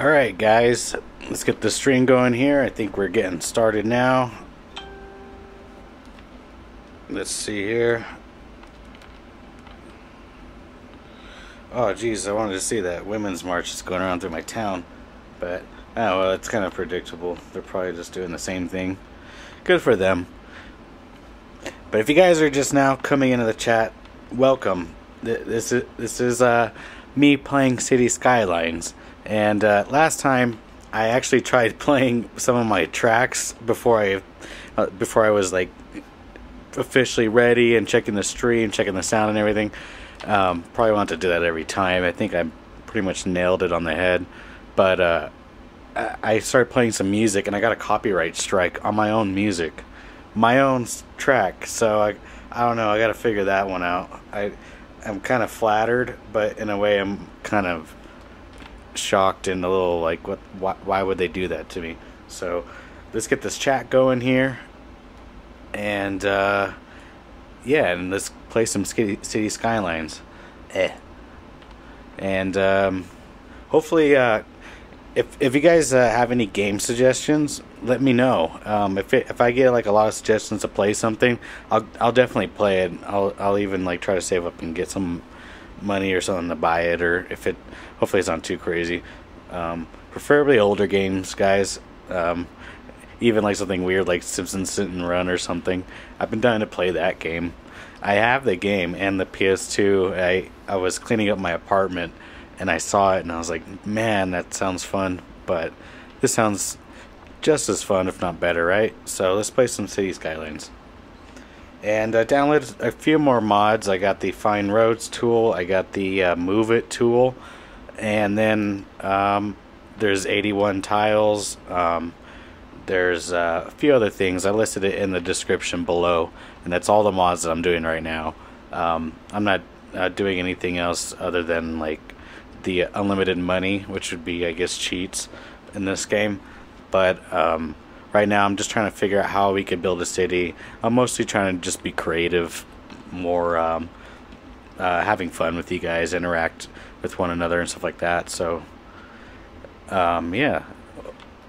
Alright guys, let's get the stream going here. I think we're getting started now. Let's see here. Oh geez, I wanted to see that women's march that's going around through my town. But, oh well, it's kind of predictable. They're probably just doing the same thing. Good for them. But if you guys are just now coming into the chat, welcome. This is me playing City Skylines. And last time I actually tried playing some of my tracks before I was like officially ready and checking the stream, checking the sound and everything. Probably want to do that every time. I think I pretty much nailed it on the head. But I started playing some music and I got a copyright strike on my own music, my own track. So I don't know. I got to figure that one out. I'm kind of flattered, but in a way I'm kind of shocked and a little like, why would they do that to me? So let's get this chat going here, and yeah, and let's play some City Skylines. And hopefully if you guys have any game suggestions, let me know. If I get like a lot of suggestions to play something, I'll definitely play it. I'll even like try to save up and get some money or something to buy it, or if it hopefully it's not too crazy. Preferably older games, guys. Even like something weird like Simpsons Sit and Run or something. I've been dying to play that game. I have the game and the PS2. I was cleaning up my apartment and I saw it and I was like, man, that sounds fun. But this sounds just as fun, if not better, right? So let's play some City Skylines. And I downloaded a few more mods. I got the Find Roads tool. I got the Move It tool. And then there's 81 tiles. There's a few other things. I listed it in the description below. And that's all the mods that I'm doing right now. I'm not doing anything else other than like the unlimited money, which would be, I guess, cheats in this game. But right now I'm just trying to figure out how we could build a city. I'm mostly trying to just be creative, more having fun with you guys, interact with one another and stuff like that. So yeah,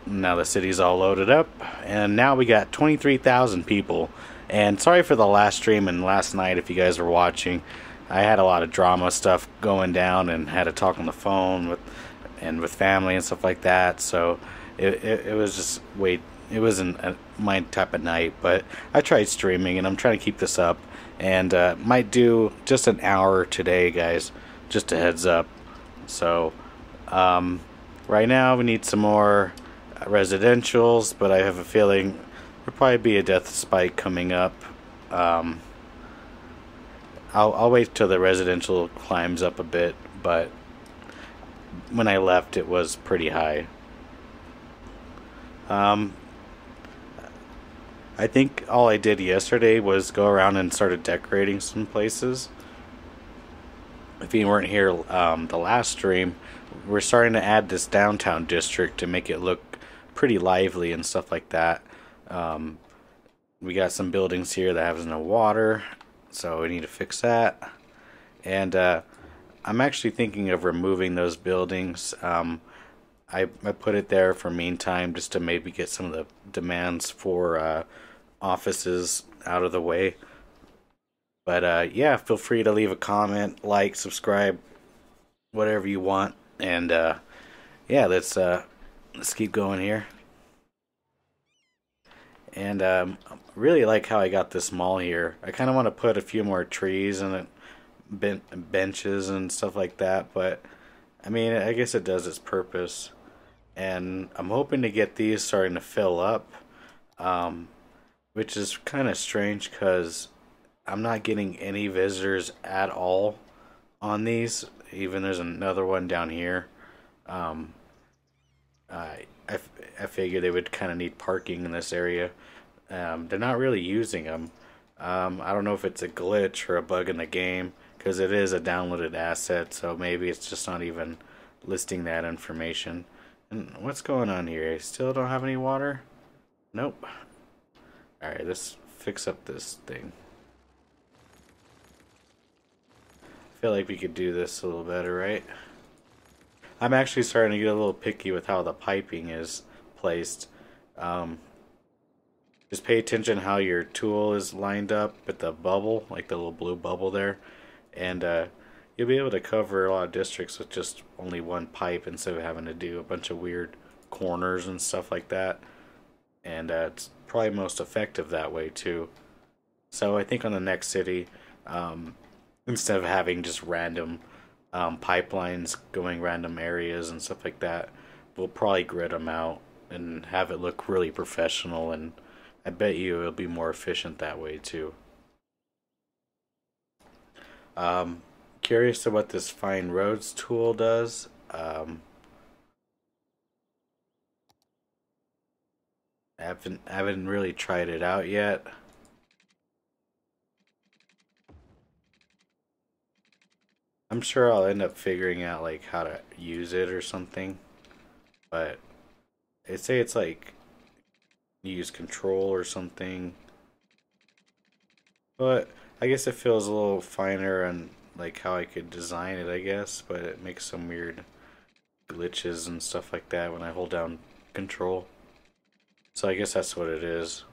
now the city's all loaded up and now we got 23,000 people. And sorry for the last stream and last night if you guys were watching. I had a lot of drama stuff going down and had to talk on the phone with family and stuff like that. So it was just it wasn't my type of night, but I tried streaming and I'm trying to keep this up, and might do just an hour today, guys, just a heads up. So right now we need some more residentials, but I have a feeling there'll probably be a death spike coming up. I'll wait till the residential climbs up a bit, but when I left it was pretty high. I think all I did yesterday was go around and started decorating some places. If you weren't here the last stream, we're starting to add this downtown district to make it look pretty lively and stuff like that. We got some buildings here that have no water, so we need to fix that. And I'm actually thinking of removing those buildings. I put it there for meantime just to maybe get some of the demands for offices out of the way. But yeah, feel free to leave a comment, like, subscribe, whatever you want. And yeah, let's keep going here. And really like how I got this mall here. I kind of want to put a few more trees and benches and stuff like that, but I mean, I guess it does its purpose. And I'm hoping to get these starting to fill up, which is kind of strange because I'm not getting any visitors at all on these. Even there's another one down here. I figured they would kind of need parking in this area. They're not really using them. I don't know if it's a glitch or a bug in the game, because it is a downloaded asset, so maybe it's just not even listing that information. And what's going on here? I still don't have any water? Nope. Alright, let's fix up this thing. I feel like we could do this a little better, right? I'm actually starting to get a little picky with how the piping is placed. Um, just pay attention how your tool is lined up with the bubble, like the little blue bubble there, and you'll be able to cover a lot of districts with just only one pipe instead of having to do a bunch of weird corners and stuff like that. And it's probably most effective that way too. So I think on the next city, um, instead of having just random pipelines going random areas and stuff like that, we'll probably grid them out and have it look really professional. And I bet you it'll be more efficient that way too. Curious to what this Find Roads tool does. I haven't really tried it out yet. I'm sure I'll end up figuring out like how to use it or something. But they say it's like you use control or something. But I guess it feels a little finer on like how I could design it, I guess. But it makes some weird glitches and stuff like that when I hold down control. So I guess that's what it is.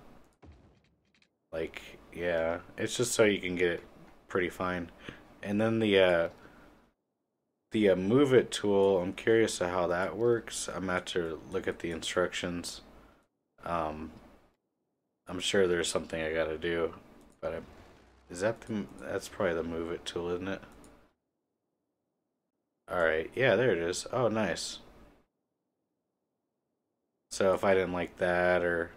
Like, yeah, it's just so you can get it pretty fine. And then the move it tool, I'm curious to how that works. I'm gonna have to look at the instructions. Um, I'm sure there's something I gotta do, but is that that's probably the move it tool, isn't it? All right, yeah, there it is. Oh, nice. So if I didn't like that, or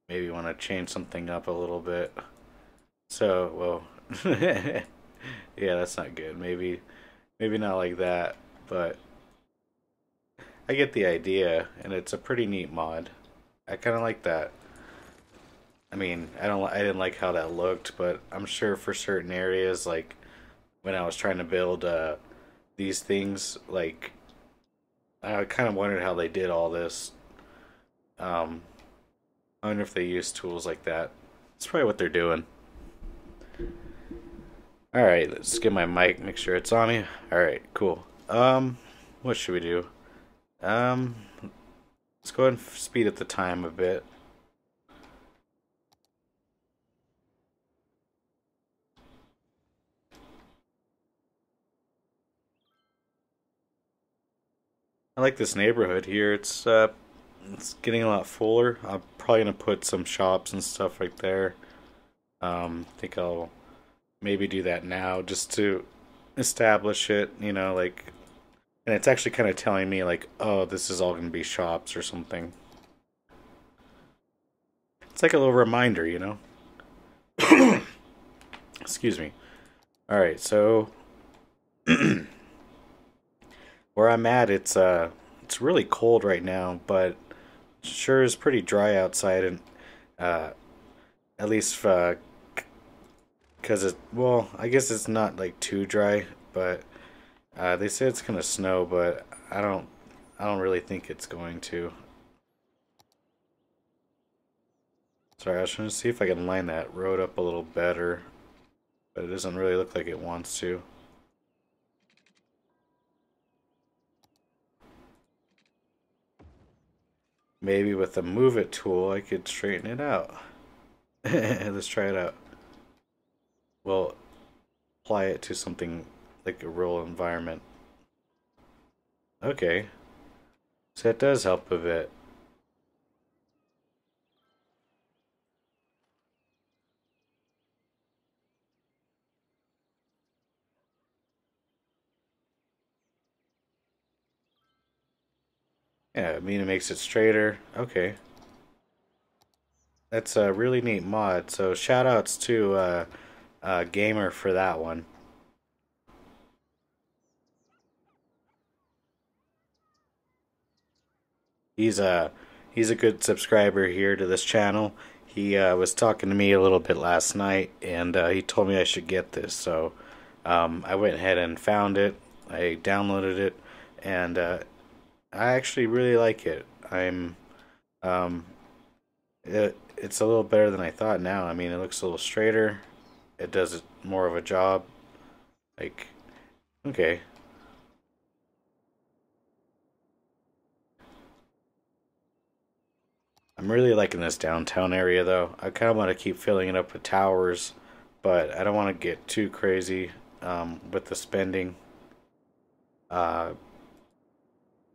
maybe want to change something up a little bit, so well, yeah, that's not good. Maybe not like that, but I get the idea, and it's a pretty neat mod. I kind of like that. I mean, I didn't like how that looked, but I'm sure for certain areas, like when I was trying to build these things, like I kind of wondered how they did all this. Um, I wonder if they use tools like that. That's probably what they're doing. All right, let's get my mic, make sure it's on me. All right, cool. What should we do? Um, let's go ahead and speed up the time a bit. I like this neighborhood here. It's getting a lot fuller. I'm probably gonna put some shops and stuff right there. I think I'll maybe do that now just to establish it. Like, and it's actually kind of telling me like, oh, this is all gonna be shops or something. It's like a little reminder. Excuse me. All right, so where I'm at, it's really cold right now, but it sure is pretty dry outside, and uh, at least because well, I guess it's not like too dry, but they say it's gonna snow, but I don't really think it's going to. Sorry, I was trying to see if I can line that road up a little better, but it doesn't really look like it wants to. Maybe with the move it tool, I could straighten it out. Let's try it out. Well, apply it to something like a real environment. Okay, so that does help a bit. Yeah, I mean it makes it straighter. Okay, that's a really neat mod. So shout outs to Gamer for that one. He's a he's a good subscriber here to this channel. He was talking to me a little bit last night, and he told me I should get this. So I went ahead and found it. I downloaded it, and I actually really like it. Um, it's a little better than I thought now. I mean, it looks a little straighter. It does more of a job. Like, okay, I'm really liking this downtown area though. I kind of want to keep filling it up with towers, but I don't want to get too crazy with the spending. Uh,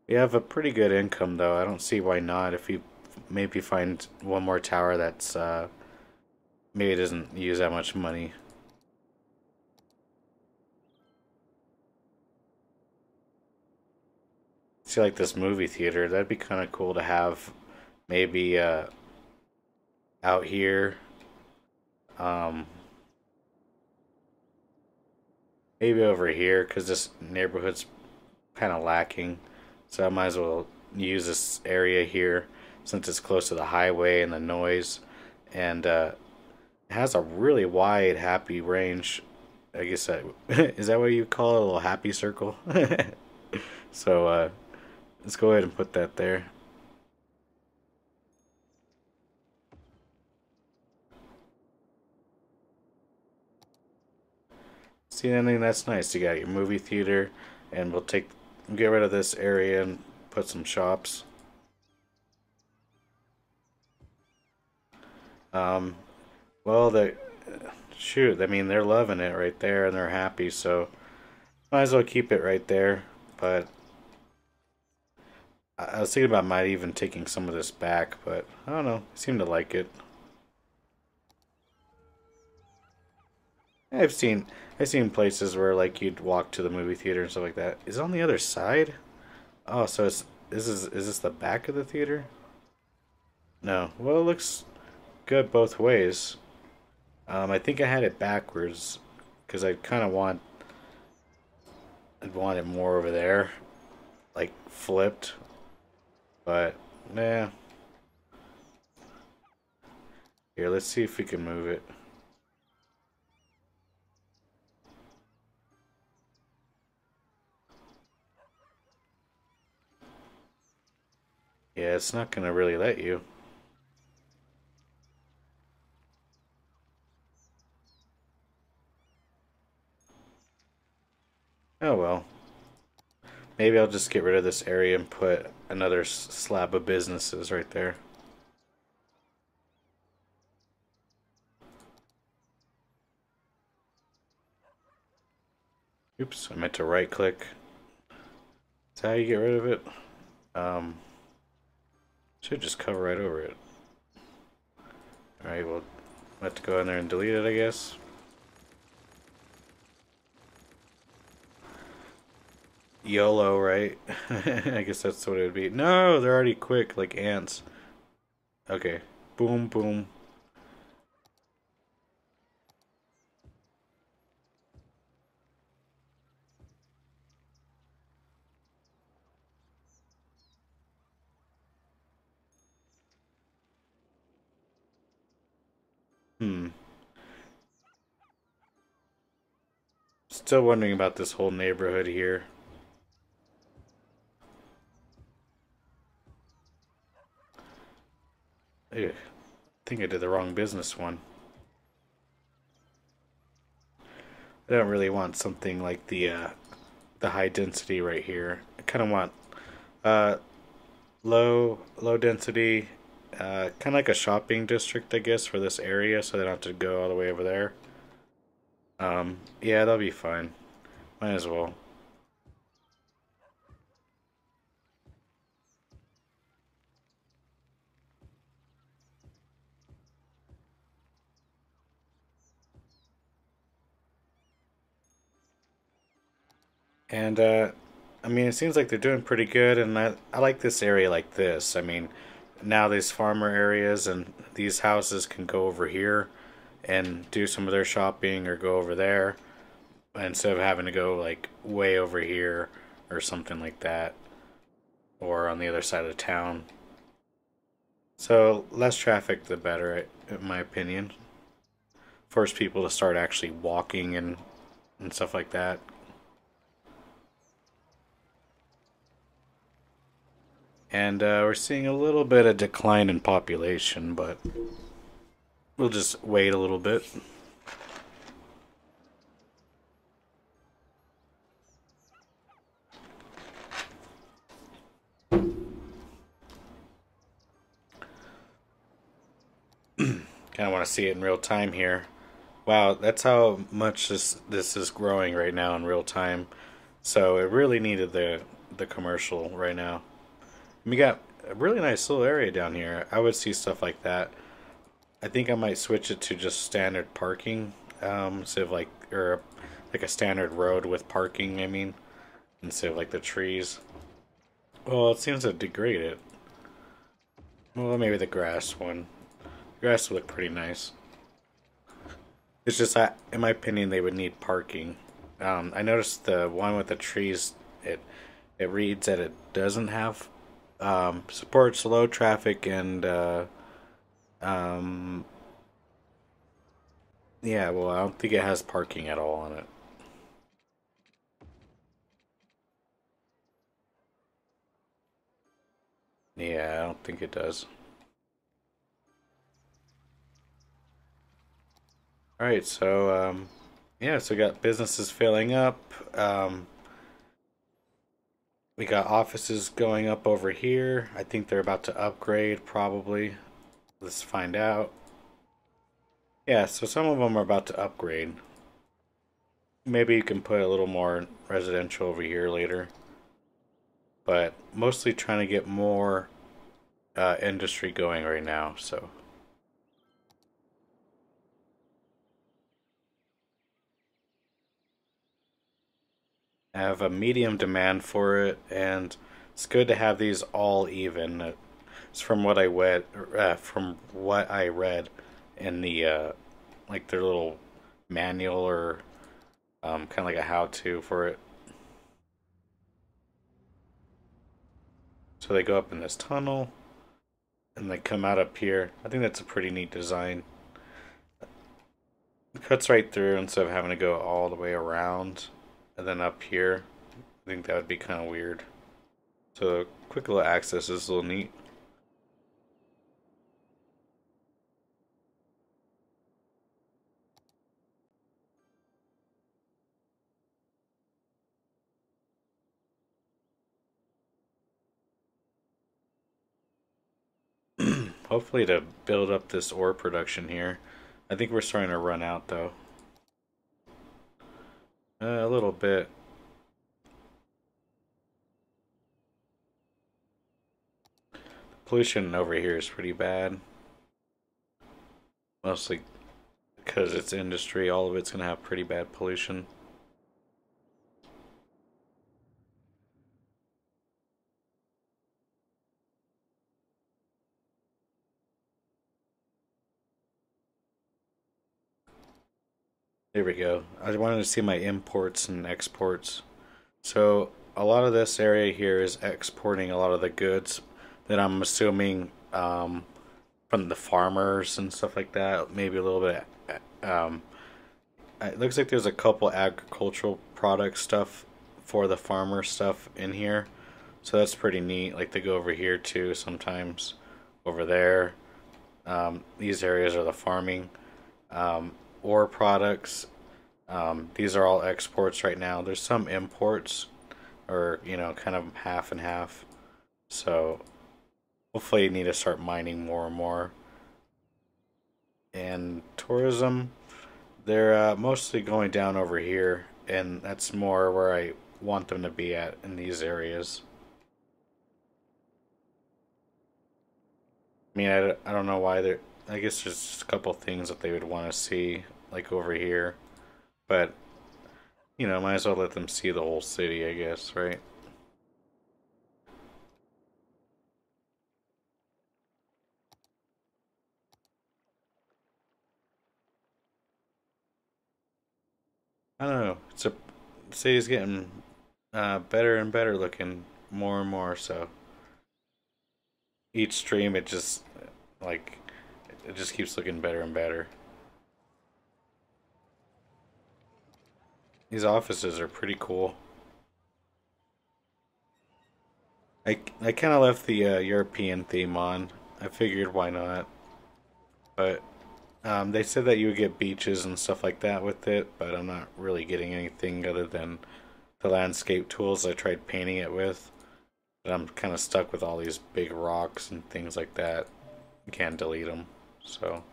we have a pretty good income though. I don't see why not. If you maybe find one more tower that's maybe doesn't use that much money. See, like this movie theater, that'd be kind of cool to have maybe out here. Um, maybe over here because this neighborhood's kind of lacking. So I might as well use this area here since it's close to the highway and the noise. And it has a really wide happy range. I guess that is that what you call it? A little happy circle? So let's go ahead and put that there. See, I mean, that's nice. You got your movie theater, and get rid of this area and put some shops. Um, well, shoot, I mean, they're loving it right there, and they're happy, so might as well keep it right there. But I was thinking about might even taking some of this back, but I don't know. I seem to like it. I've seen I've seen places where like you'd walk to the movie theater and stuff like that. Is it on the other side? Oh, so is this the back of the theater? No. Well, it looks good both ways. I think I had it backwards because I'd want it more over there, like flipped. But nah. Here, let's see if we can move it. Yeah, it's not gonna really let you. Oh well. Maybe I'll just get rid of this area and put another slab of businesses right there. Oops, I meant to right click. Is that how you get rid of it? Um, should just cover right over it. Alright, we'll have to go in there and delete it, I guess. YOLO, right? I guess that's what it would be. No, they're already quick, like ants. Okay. Boom, boom. Hmm. Still wondering about this whole neighborhood here. Ugh. I think I did the wrong business one. I don't really want something like the high density right here. I kind of want uh low density, kind of like a shopping district, I guess, for this area, so they don't have to go all the way over there. Yeah, that'll be fine. Might as well. And I mean, it seems like they're doing pretty good, and I like this area like this. I mean, now these farmer areas and these houses can go over here and do some of their shopping or go over there instead of having to go like way over here or something like that or on the other side of the town. So less traffic, the better, in my opinion. Force people to start actually walking and stuff like that. And we're seeing a little bit of decline in population, but we'll just wait a little bit. Kind of want to see it in real time here. Wow, that's how much this is growing right now in real time. So it really needed the commercial right now. We got a really nice little area down here. I would see stuff like that. I think I might switch it to just standard parking, instead of like or like a standard road with parking. I mean, instead of like the trees. Well, it seems to degrade it. Well, maybe the grass one. Grass would look pretty nice. It's just that, in my opinion, they would need parking. I noticed the one with the trees. It reads that it doesn't have supports low traffic and um, yeah. Well, I don't think it has parking at all on it. Yeah, I don't think it does. All right, so yeah, so we got businesses filling up. We got offices going up over here. I think they're about to upgrade, probably. Let's find out. Yeah, so some of them are about to upgrade. Maybe you can put a little more residential over here later. But mostly trying to get more industry going right now, so. I have a medium demand for it, and it's good to have these all even. It's from what I read in the like their little manual or kind of like a how-to for it. So they go up in this tunnel, and they come out up here. I think that's a pretty neat design. It cuts right through instead of having to go all the way around and then up here. I think that would be kind of weird. So quick little access is a little neat. Hopefully to build up this ore production here. I think we're starting to run out though. A little bit. Pollution over here is pretty bad. Mostly because it's industry, all of it's going to have pretty bad pollution. There we go. I wanted to see my imports and exports. So a lot of this area here is exporting a lot of the goods that I'm assuming from the farmers and stuff like that. Maybe a little bit. It looks like there's a couple agricultural product stuff for the farmer stuff in here. So that's pretty neat. Like they go over here too sometimes. Over there. These areas are the farming. Ore products. These are all exports right now. There's some imports, or kind of half and half. So hopefully, you need to start mining more and more. And tourism, they're mostly going down over here, and that's more where I want them to be at in these areas. I mean, I don't know why they're. I guess there's just a couple things that they would want to see, like over here. But, might as well let them see the whole city, I guess, right? I don't know. The city's getting better and better looking more and more, so each stream like, it just keeps looking better and better. These offices are pretty cool. I kind of left the European theme on. I figured why not. But they said that you would get beaches and stuff like that with it, but I'm not really getting anything other than the landscape tools I tried painting it with. But I'm kind of stuck with all these big rocks and things like that. You can't delete them. So,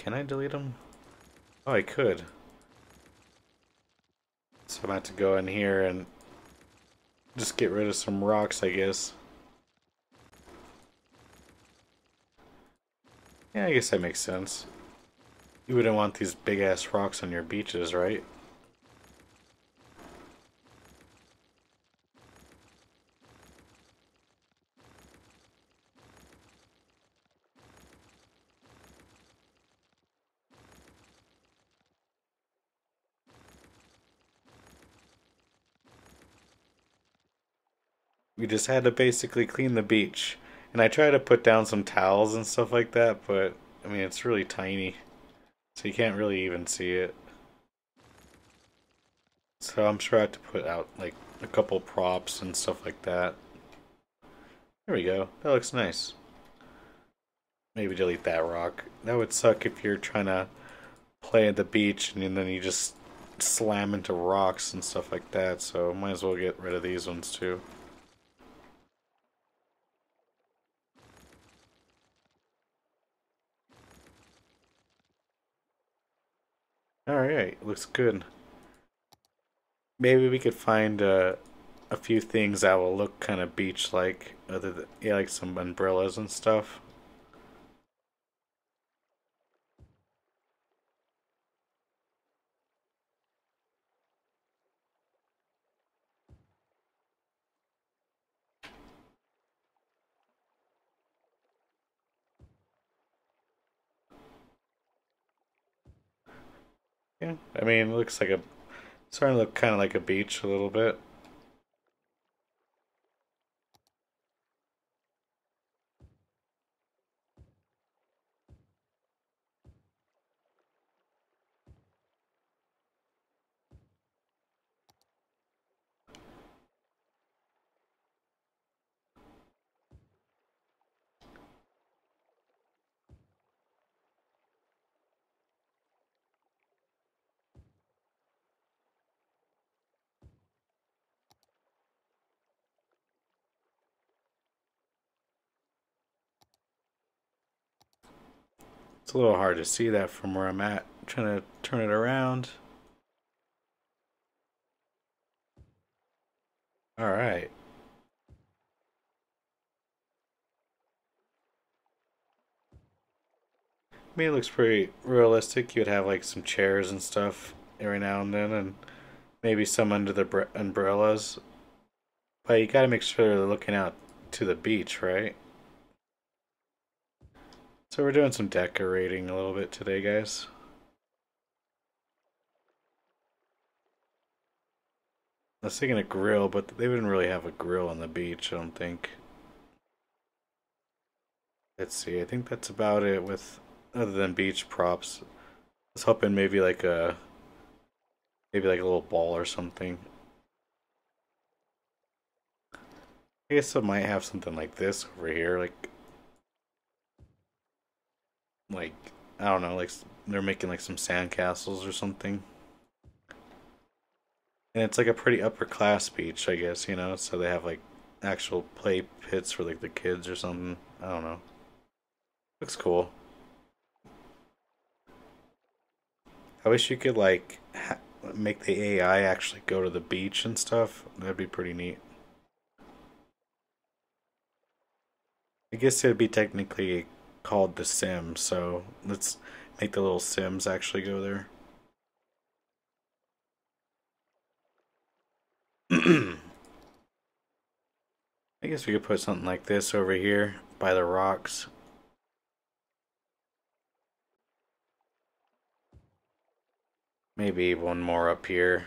can I delete them? Oh, I could. So I'm about to go in here and just get rid of some rocks, I guess. Yeah, I guess that makes sense. You wouldn't want these big ass rocks on your beaches, right? We just had to basically clean the beach. And I tried to put down some towels and stuff like that, but I mean, it's really tiny. So you can't really even see it. So I'm sure I have to put out like a couple props and stuff like that. There we go. That looks nice. Maybe delete that rock. That would suck if you're trying to play at the beach and then you just slam into rocks and stuff like that. So might as well get rid of these ones too. Alright, looks good. Maybe we could find a few things that will look kind of beach-like, other than yeah, like some umbrellas and stuff. Yeah, I mean, it looks like a starting to look kind of like a beach a little bit. It's a little hard to see that from where I'm at. I'm trying to turn it around. All right. I mean, it looks pretty realistic. You'd have like some chairs and stuff every now and then, and maybe some under the umbrellas. But you gotta make sure they're looking out to the beach, right? So we're doing some decorating a little bit today, guys. I was thinking a grill, but they wouldn't really have a grill on the beach, I don't think. Let's see, I think that's about it with other than beach props. I was hoping maybe like a little ball or something. I guess I might have something like this over here, like I don't know, like they're making like some sandcastles or something. And it's like a pretty upper class beach, I guess, you know, so they have like actual play pits for like the kids or something. I don't know. Looks cool. I wish you could like make the AI actually go to the beach and stuff. That'd be pretty neat. I guess it'd be technically called The Sims, so let's make the little Sims actually go there. I guess we could put something like this over here by the rocks. Maybe one more up here.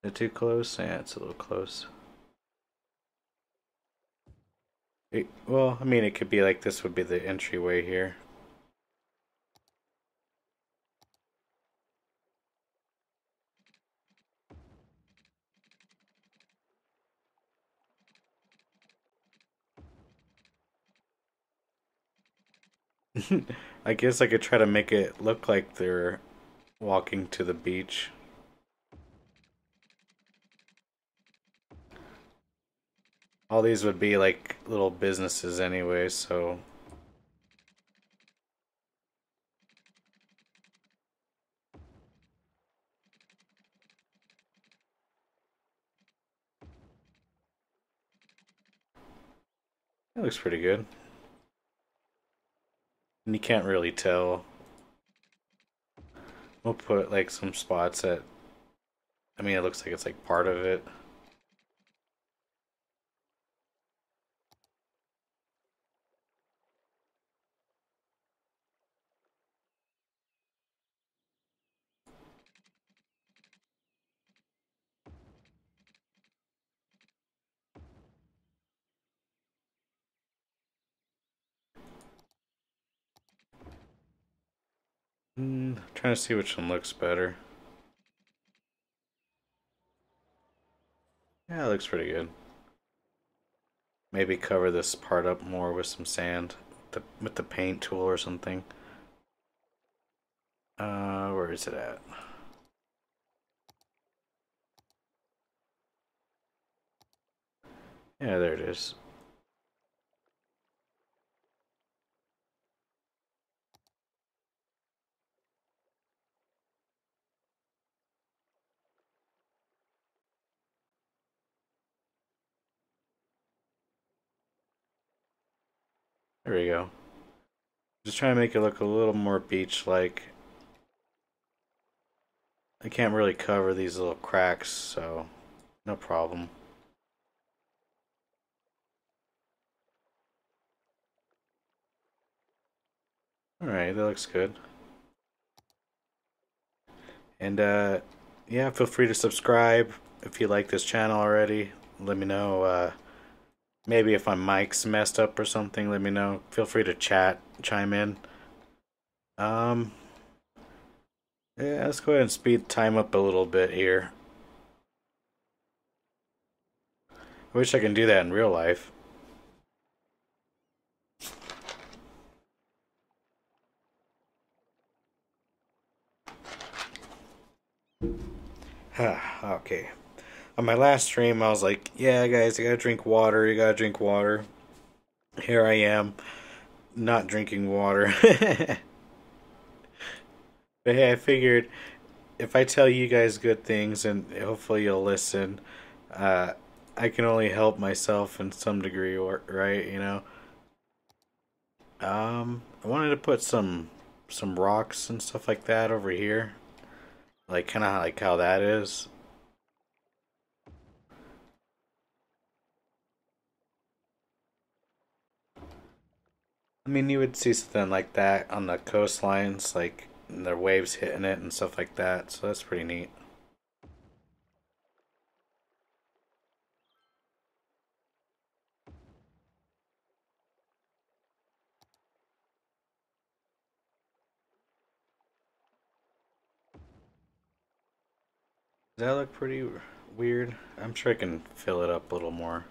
Is it too close? Yeah, it's a little close. Well, I mean, it could be like this would be the entryway here. I guess I could try to make it look like they're walking to the beach. All these would be like little businesses anyway, so it looks pretty good. And you can't really tell. We'll put like some spots that, I mean, it looks like it's like part of it. Trying to see which one looks better. Yeah, it looks pretty good. Maybe cover this part up more with some sand, with the paint tool or something. Where is it at? Yeah, there it is. There we go. Just trying to make it look a little more beach-like. I can't really cover these little cracks, so no problem. Alright, that looks good. And yeah, feel free to subscribe if you like this channel already. Let me know. Maybe if my mic's messed up or something, let me know. Feel free to chat, chime in. Um, yeah, let's go ahead and speed time up a little bit here. I wish I can do that in real life. Okay. On my last stream, I was like, yeah, guys, you gotta drink water, you gotta drink water. Here I am, not drinking water. But hey, I figured if I tell you guys good things and hopefully you'll listen, uh, I can only help myself in some degree, or right? I wanted to put some rocks and stuff like that over here, like kind of like how that is. I mean, you would see something like that on the coastlines, like the waves hitting it and stuff like that. So that's pretty neat. Does that look pretty weird? I'm sure I can fill it up a little more.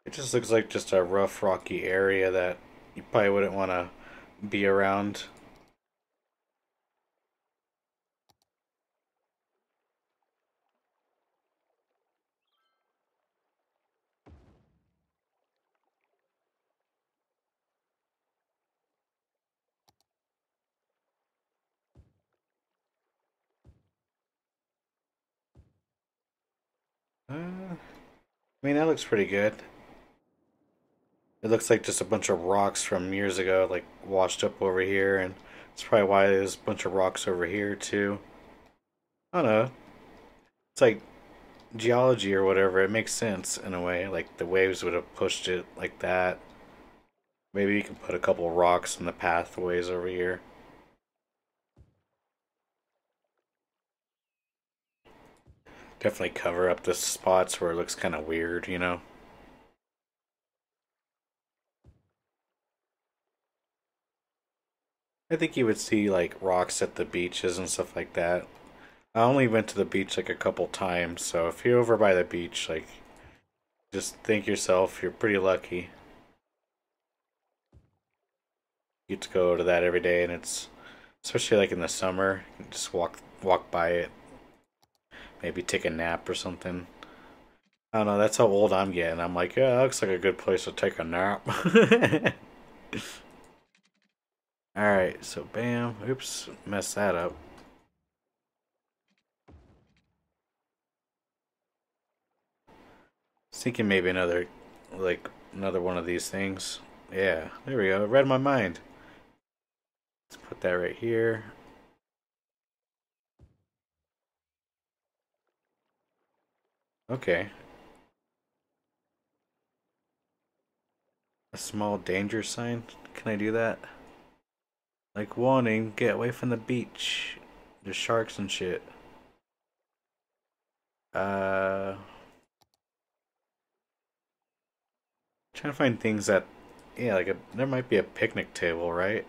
It just looks like just a rough, rocky area that you probably wouldn't want to be around. I mean, that looks pretty good. It looks like just a bunch of rocks from years ago, like washed up over here, and that's probably why there's a bunch of rocks over here too. I don't know. It's like geology or whatever. It makes sense in a way. Like the waves would have pushed it like that. Maybe you can put a couple rocks in the pathways over here. Definitely cover up the spots where it looks kind of weird. I think you would see like rocks at the beaches and stuff like that. I only went to the beach like a couple times, so if you're over by the beach, like just think yourself you're pretty lucky. You get to go to that every day, and it's especially like in the summer. You can just walk by it, maybe take a nap or something. I don't know. That's how old I'm getting. I'm like, yeah, that looks like a good place to take a nap. All right, so bam. Oops, messed that up. Thinking maybe like another one of these things. Yeah, there we go. It read my mind. Let's put that right here. Okay. A small danger sign. Can I do that? Like warning, get away from the beach. There's sharks and shit. Uh, trying to find things that, yeah, there might be a picnic table, right?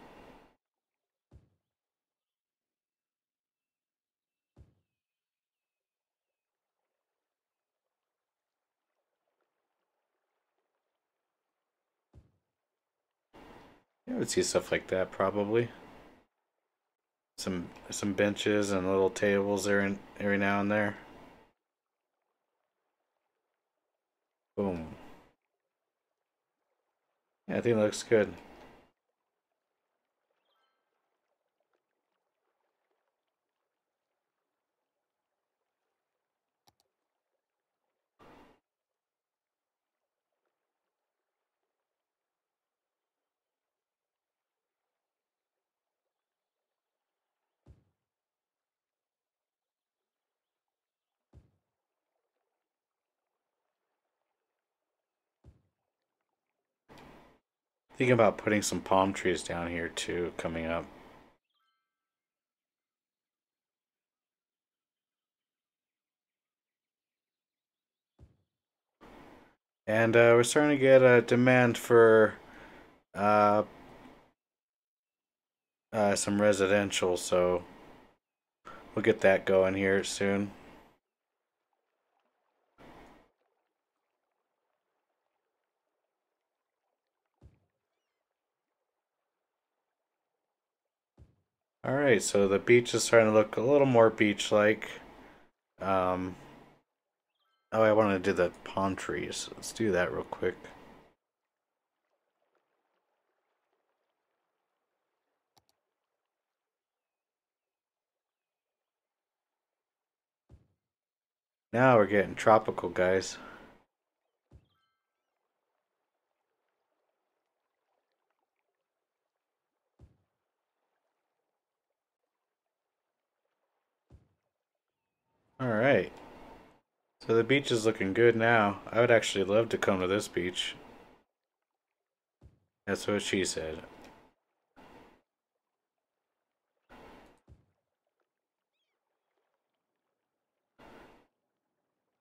I would see stuff like that probably. Some benches and little tables there in, every now and there. Boom. Yeah, I think it looks good. Thinking about putting some palm trees down here too coming up. And we're starting to get a demand for uh, some residential, so we'll get that going here soon. Alright, so the beach is starting to look a little more beach-like. Um, oh, I want to do the palm trees. Let's do that real quick. Now we're getting tropical, guys. Alright, so the beach is looking good now. I would actually love to come to this beach. That's what she said.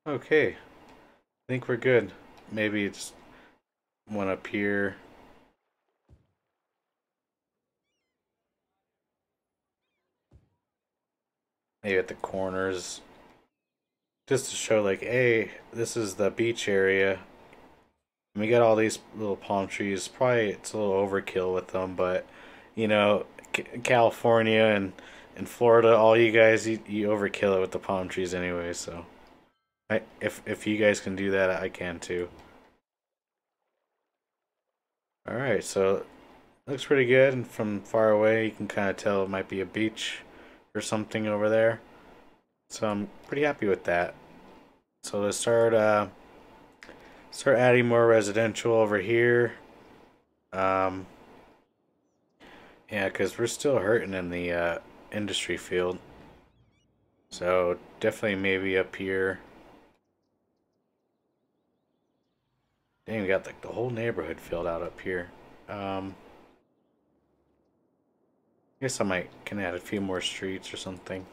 Okay, I think we're good. Maybe it's one up here. Maybe at the corners. Just to show, like, hey, this is the beach area. And we got all these little palm trees. Probably it's a little overkill with them, but you know, California and Florida, all you guys, you overkill it with the palm trees anyway. So, if you guys can do that, I can too. All right, so it looks pretty good, and from far away, you can kind of tell it might be a beach or something over there. So I'm pretty happy with that. So let's start adding more residential over here. Um, yeah, because we're still hurting in the industry field. So definitely maybe up here. Dang, we got like the whole neighborhood filled out up here. I guess I might can add a few more streets or something.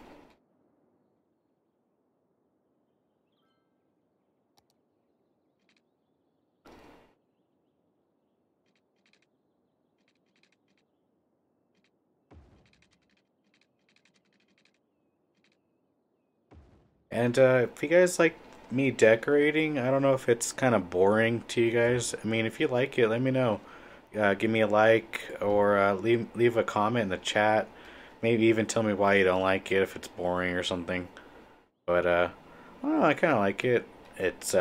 And if you guys like me decorating, I don't know if it's kind of boring to you guys. I mean, if you like it, let me know. give me a like or leave a comment in the chat. Maybe even tell me why you don't like it if it's boring or something. But I don't know, I kind of like it. It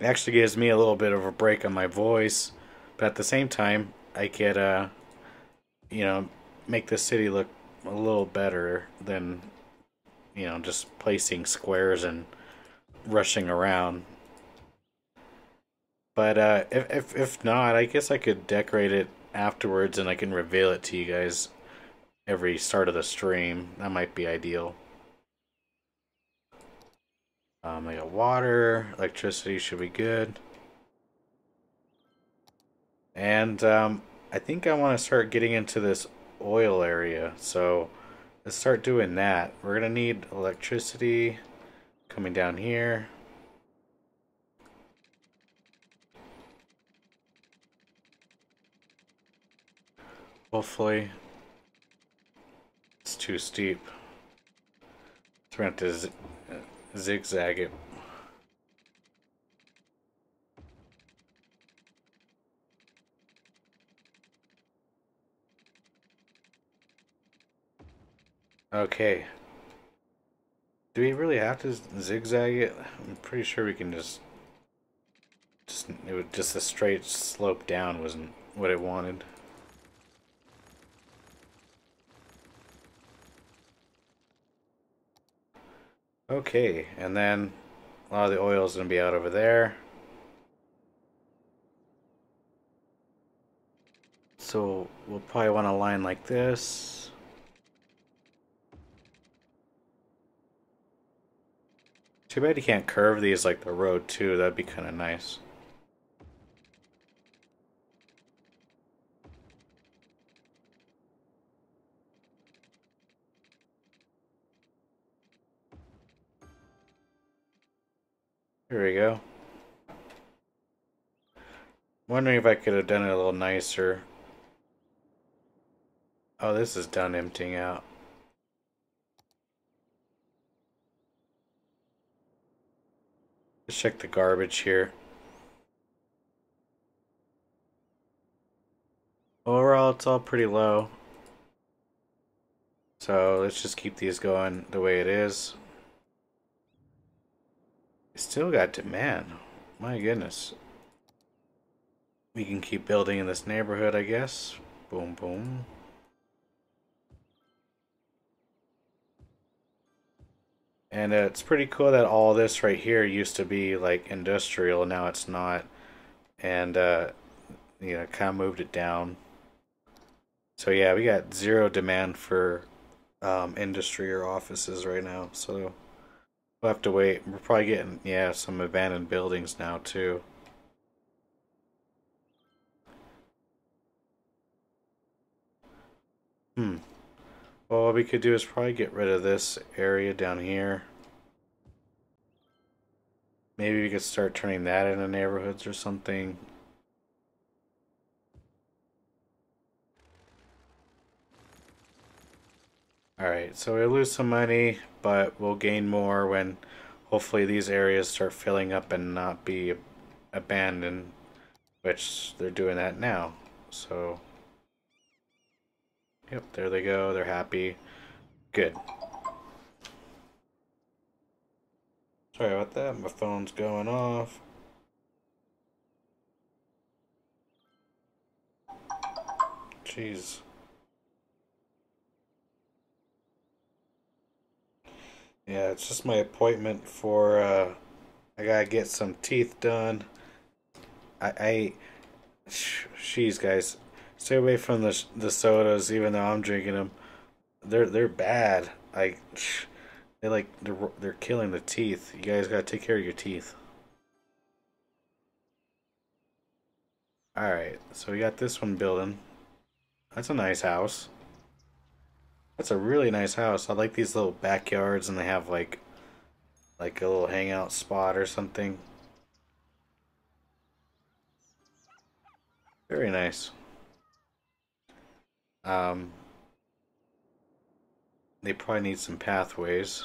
actually gives me a little bit of a break on my voice, but at the same time, I could you know make the city look a little better than just placing squares and rushing around. But if not, I guess I could decorate it afterwards, and I can reveal it to you guys every start of the stream. That might be ideal. I got water, electricity should be good, and I think I want to start getting into this oil area. So let's start doing that. We're gonna need electricity coming down here. Hopefully, it's too steep. So we're gonna have to zigzag it. Okay. Do we really have to zigzag it? I'm pretty sure we can just it would just a straight slope down wasn't what it wanted. Okay, and then a lot of the oil is gonna be out over there. So we'll probably want a line like this. Too bad you can't curve these like the road too. That'd be kind of nice. Here we go. Wondering if I could have done it a little nicer. Oh, this is done emptying out. Let's check the garbage here. Overall, it's all pretty low. So let's just keep these going the way it is. Still got demand. My goodness. We can keep building in this neighborhood, I guess. Boom, boom. And it's pretty cool that all this right here used to be like industrial, now it's not. And, kind of moved it down. So yeah, we got zero demand for industry or offices right now. So we'll have to wait. We're probably getting, yeah, some abandoned buildings now too. Well, what we could do is probably get rid of this area down here. Maybe we could start turning that into neighborhoods or something. Alright, so we lose some money, but we'll gain more when hopefully these areas start filling up and not be abandoned, which they're doing that now. So, yep, there they go. They're happy. Good. Sorry about that. My phone's going off. Jeez. Yeah, it's just my appointment for, I gotta get some teeth done. Jeez, guys, stay away from the sodas, even though I'm drinking them. They're bad. They're killing the teeth. You guys gotta take care of your teeth. All right, so we got this one building. That's a nice house. That's a really nice house. I like these little backyards, and they have like a little hangout spot or something. Very nice. Um, they probably need some pathways.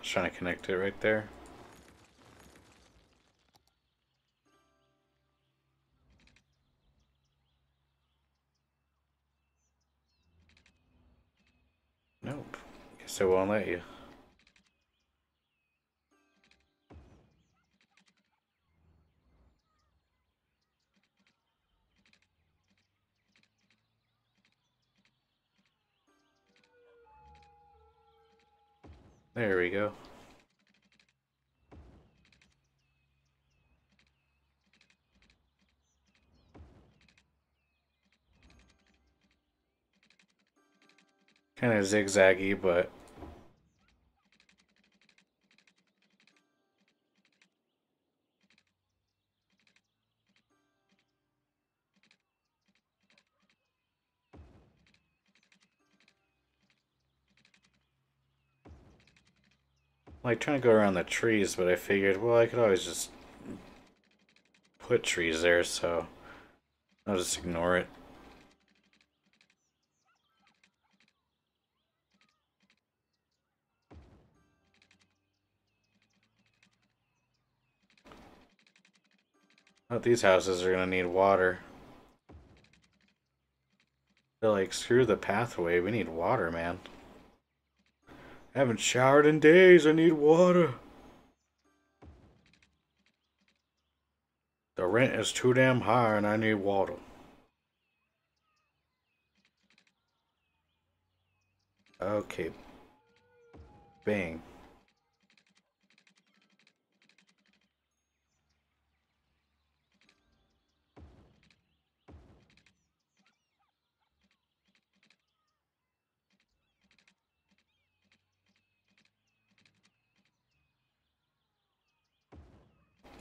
was trying to connect it right there. Nope. Guess it won't let you. There we go. Kind of zigzaggy, but like trying to go around the trees, but I figured, well, I could always just put trees there, so I'll just ignore it. Oh, these houses are gonna need water. They're like, screw the pathway, we need water, man. I haven't showered in days, I need water. The rent is too damn high and I need water. Okay. Bang.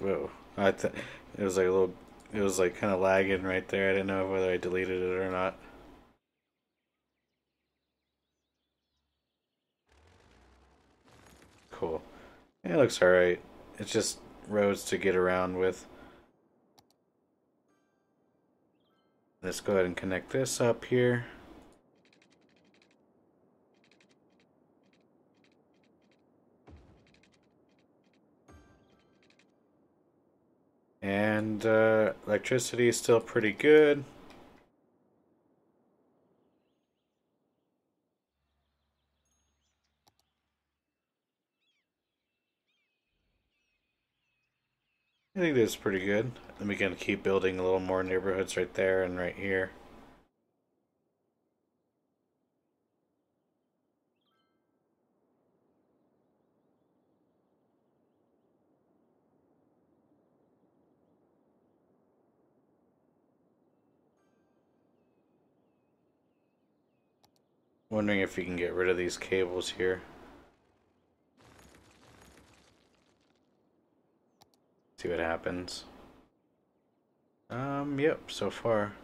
Whoa. I th it was like a little, it was like kind of lagging right there. I didn't know whether I deleted it or not. Cool. It looks alright. It's just roads to get around with. Let's go ahead and connect this up here. And electricity is still pretty good. I think that's pretty good. Then we can keep building a little more neighborhoods right there and right here. Wondering if we can get rid of these cables here. See what happens. Yep, so far.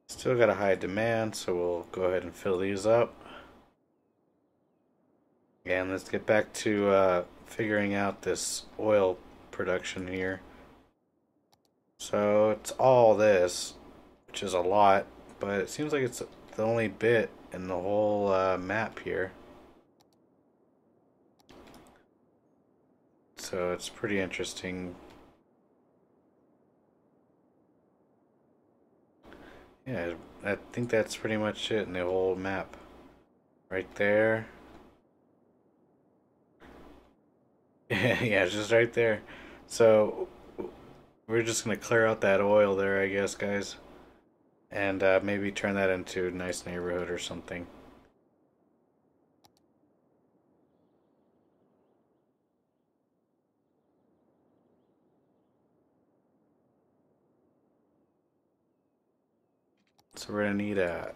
Still got a high demand, so we'll go ahead and fill these up. And let's get back to figuring out this oil production here. So it's all this, which is a lot, but it seems like it's the only bit in the whole map here. So it's pretty interesting. Yeah, I think that's pretty much it in the whole map. Right there. Yeah, it's just right there. So we're just gonna clear out that oil there, I guess, guys. And maybe turn that into a nice neighborhood or something. So we're gonna need a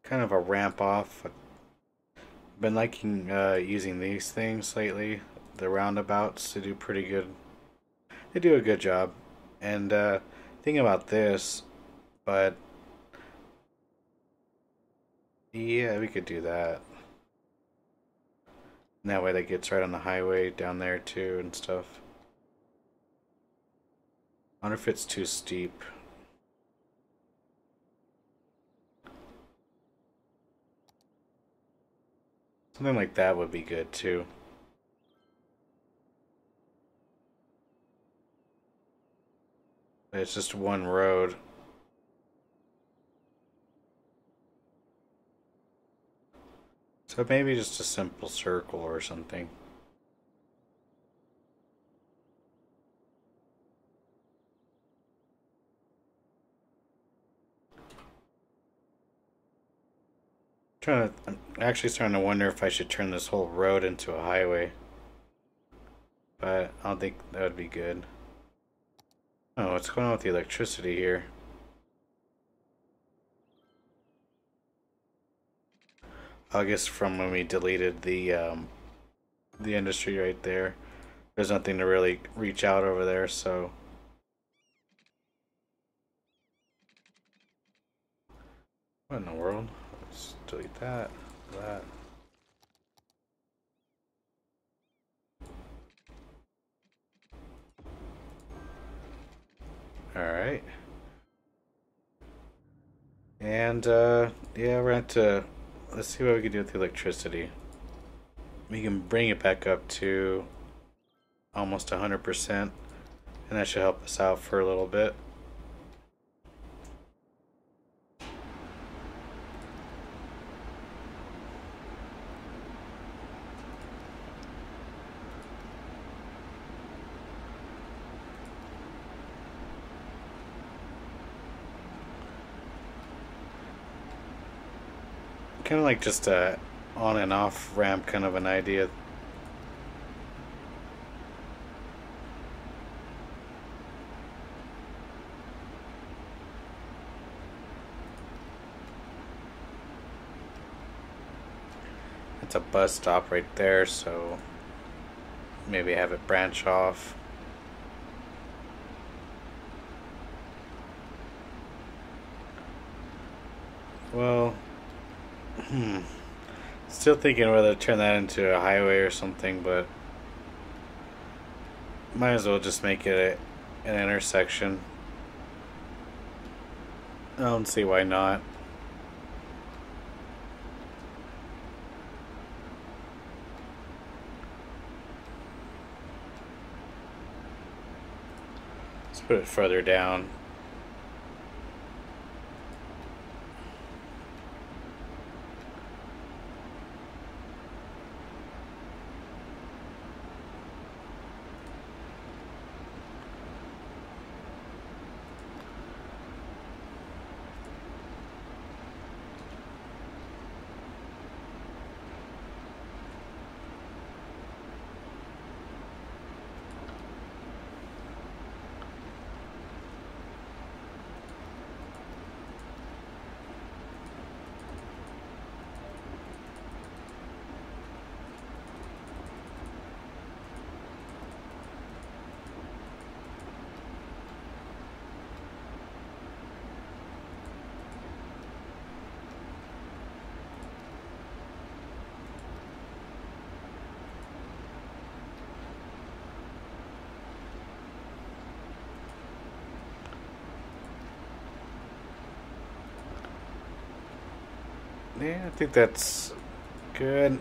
kind of a ramp off. I've been liking using these things lately, the roundabouts. They do pretty good. They do a good job. And thinking about this, but yeah, we could do that. And that way that gets right on the highway down there too and stuff. I wonder if it's too steep. Something like that would be good too. It's just one road. So maybe just a simple circle or something. I'm actually starting to wonder if I should turn this whole road into a highway. But I don't think that would be good. Oh, what's going on with the electricity here? I guess from when we deleted the industry right there. There's nothing to really reach out over there, so what in the world? Let's delete that. That. Alright. And yeah, we're going to let's see what we can do with the electricity. We can bring it back up to almost 100%, and that should help us out for a little bit. Kind of like just a on and off ramp kind of an idea. It's a bus stop right there, so maybe have it branch off. Well, still thinking whether to turn that into a highway or something, but might as well just make it an intersection. I don't see why not. Let's put it further down. Yeah, I think that's good.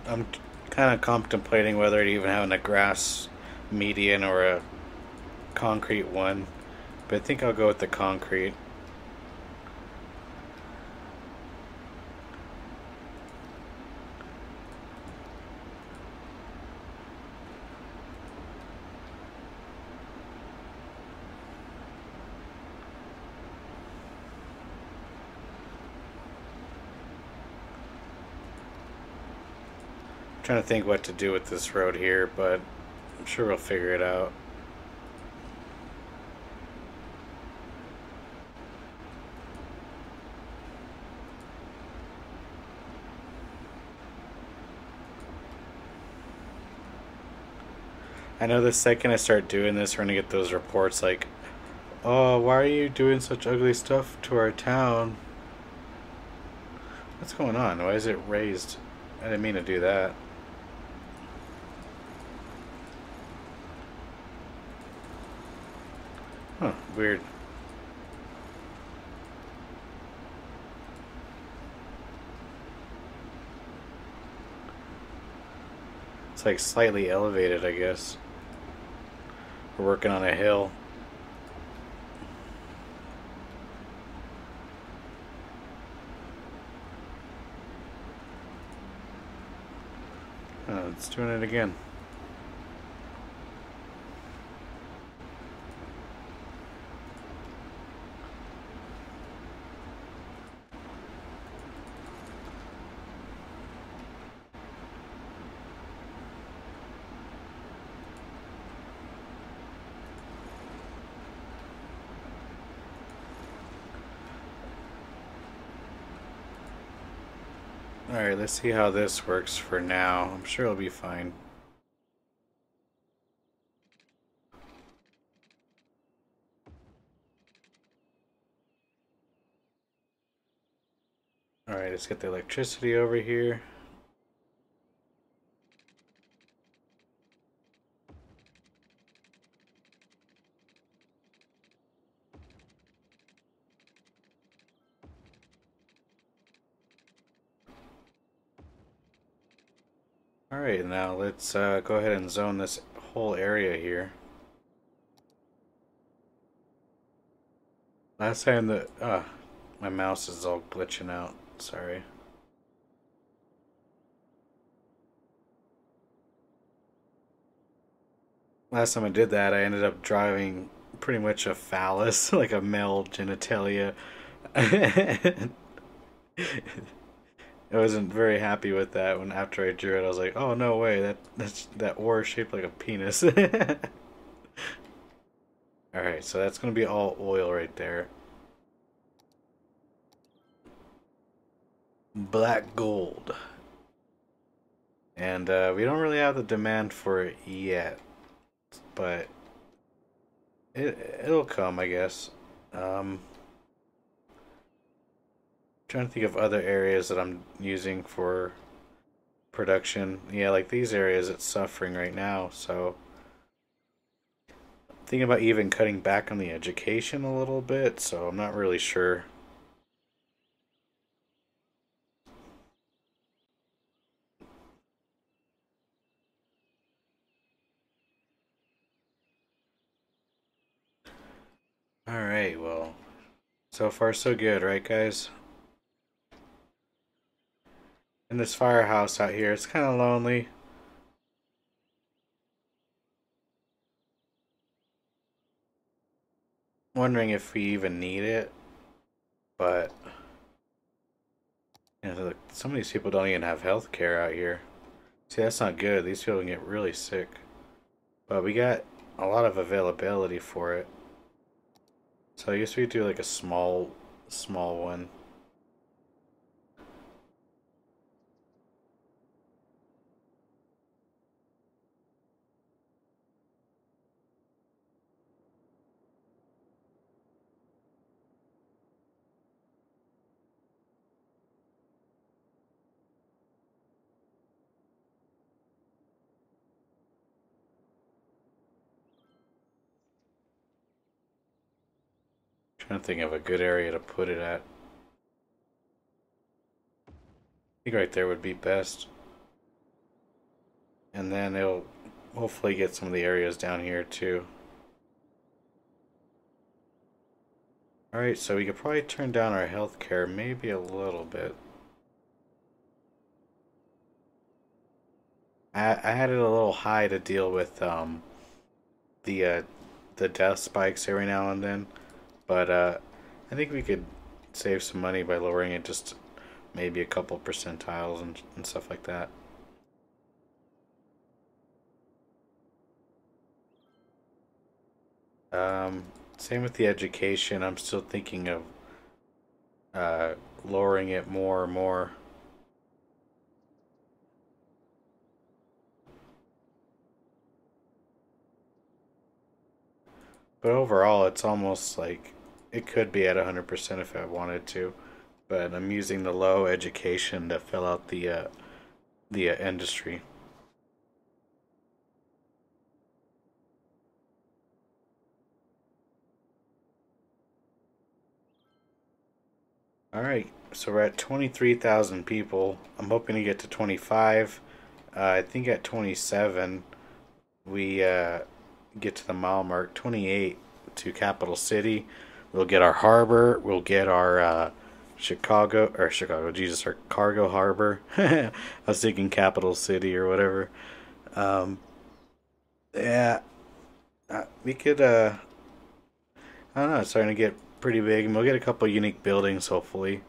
I'm kind of contemplating whether to even have a grass median or a concrete one, but I think I'll go with the concrete. Trying to think what to do with this road here, but I'm sure we'll figure it out. I know the second I start doing this, we're gonna get those reports like, oh, why are you doing such ugly stuff to our town? What's going on? Why is it raised? I didn't mean to do that. Huh. weird. It's like slightly elevated, I guess. We're working on a hill. It's doing it again. Alright, let's see how this works for now. I'm sure it'll be fine. Alright, let's get the electricity over here. Alright, now let's go ahead and zone this whole area here. Last time my mouse is all glitching out. Sorry. Last time I did that, I ended up driving pretty much a phallus, like a male genitalia. I wasn't very happy with that when after I drew it. I was like, "Oh no way! That ore is shaped like a penis." All right, so that's gonna be all oil right there. Black gold, and we don't really have the demand for it yet, but it'll come, I guess. Um, Trying to think of other areas that I'm using for production. Yeah, like these areas, it's suffering right now, so thinking about even cutting back on the education a little bit, so I'm not really sure. Alright, well, so far so good, right, guys? In this firehouse out here, it's kind of lonely. Wondering if we even need it, but you know, some of these people don't even have health care out here. See, that's not good. These people can get really sick. But we got a lot of availability for it. So I guess we could do like a small one. Trying to think of a good area to put it at. I think right there would be best. And then it'll hopefully get some of the areas down here too. Alright, so we could probably turn down our healthcare maybe a little bit. I had it a little high to deal with the uh, the death spikes every now and then, but I think we could save some money by lowering it just maybe a couple percentiles and stuff like that. Um, Same with the education. I'm still thinking of uh, lowering it more and more. But overall, it's almost like it could be at 100% if I wanted to. But I'm using the low education to fill out the industry. Alright, so we're at 23,000 people. I'm hoping to get to 25. I think at 27 we get to the mile mark. 28 to Capital City. We'll get our harbor. We'll get our Chicago, Jesus, our cargo harbor. I was thinking Capital City or whatever. Um, yeah, we could, I don't know, it's starting to get pretty big, and we'll get a couple unique buildings, hopefully.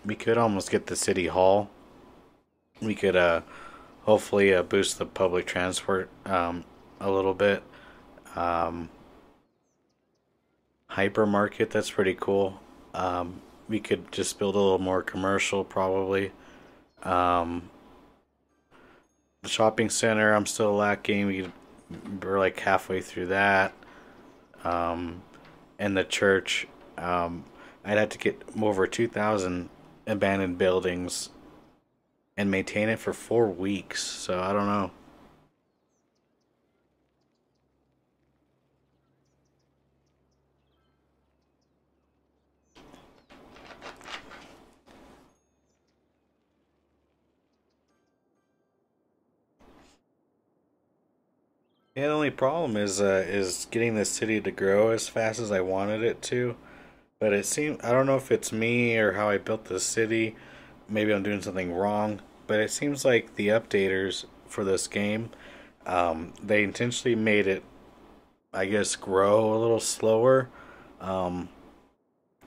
We could almost get the city hall. We could, hopefully, boost the public transport, a little bit. Um, Hypermarket, that's pretty cool. We could just build a little more commercial, probably. Um, the shopping center, I'm still lacking. We're like halfway through that. Um, and the church, um, I'd have to get over 2,000 abandoned buildings and maintain it for 4 weeks. So I don't know. Yeah, the only problem is getting the city to grow as fast as I wanted it to. But it seemed I don't know if it's me or how I built the city. Maybe I'm doing something wrong. But it seems like the updaters for this game, they intentionally made it, I guess, grow a little slower. Um,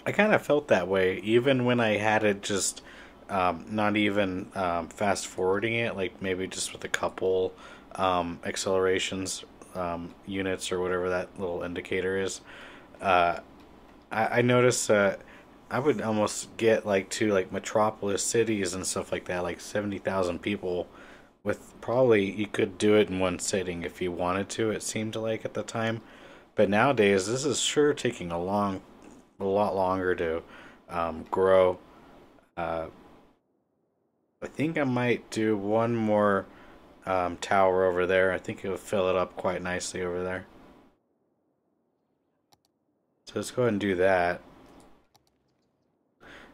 I kind of felt that way, even when I had it just not even fast forwarding it, like maybe just with a couple accelerations units or whatever that little indicator is. Uh, I noticed I would almost get like to like metropolis cities and stuff like that, like 70,000 people. With probably you could do it in one sitting if you wanted to. It seemed like at the time, but nowadays this is sure taking a lot longer to grow. Uh, I think I might do one more tower over there. I think it would fill it up quite nicely over there. So let's go ahead and do that.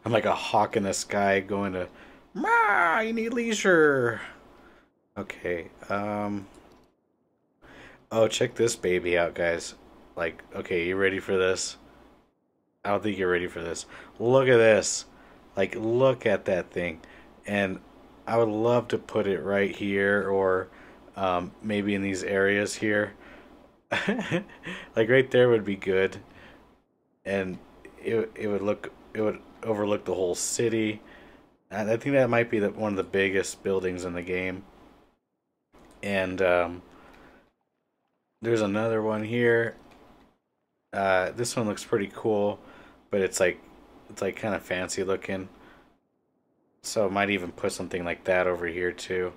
I'm like a hawk in the sky going to, "Mah, you need leisure." Okay. Oh, check this baby out, guys. Like, okay, you ready for this? I don't think you're ready for this. Look at this. Like, look at that thing. And I would love to put it right here or maybe in these areas here. Like right there would be good. And it would overlook the whole city. And I think that might be one of the biggest buildings in the game. And there's another one here. This one looks pretty cool, but it's like kind of fancy looking. So I might even put something like that over here too.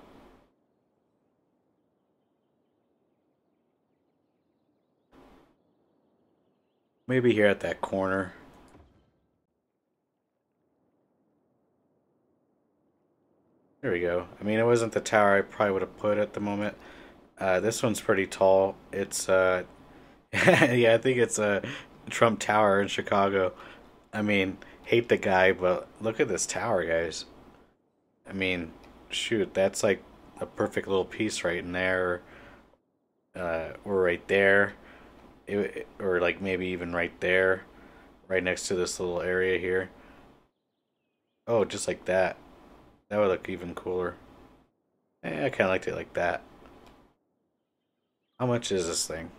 Maybe here at that corner. There we go. I mean, it wasn't the tower I probably would have put at the moment. This one's pretty tall. It's yeah, I think it's a Trump Tower in Chicago. I mean, hate the guy, but look at this tower, guys. I mean, shoot, that's like a perfect little piece right in there, or right there, or like maybe even right there, right next to this little area here. Oh, just like that. That would look even cooler. I kind of liked it like that. How much is this thing?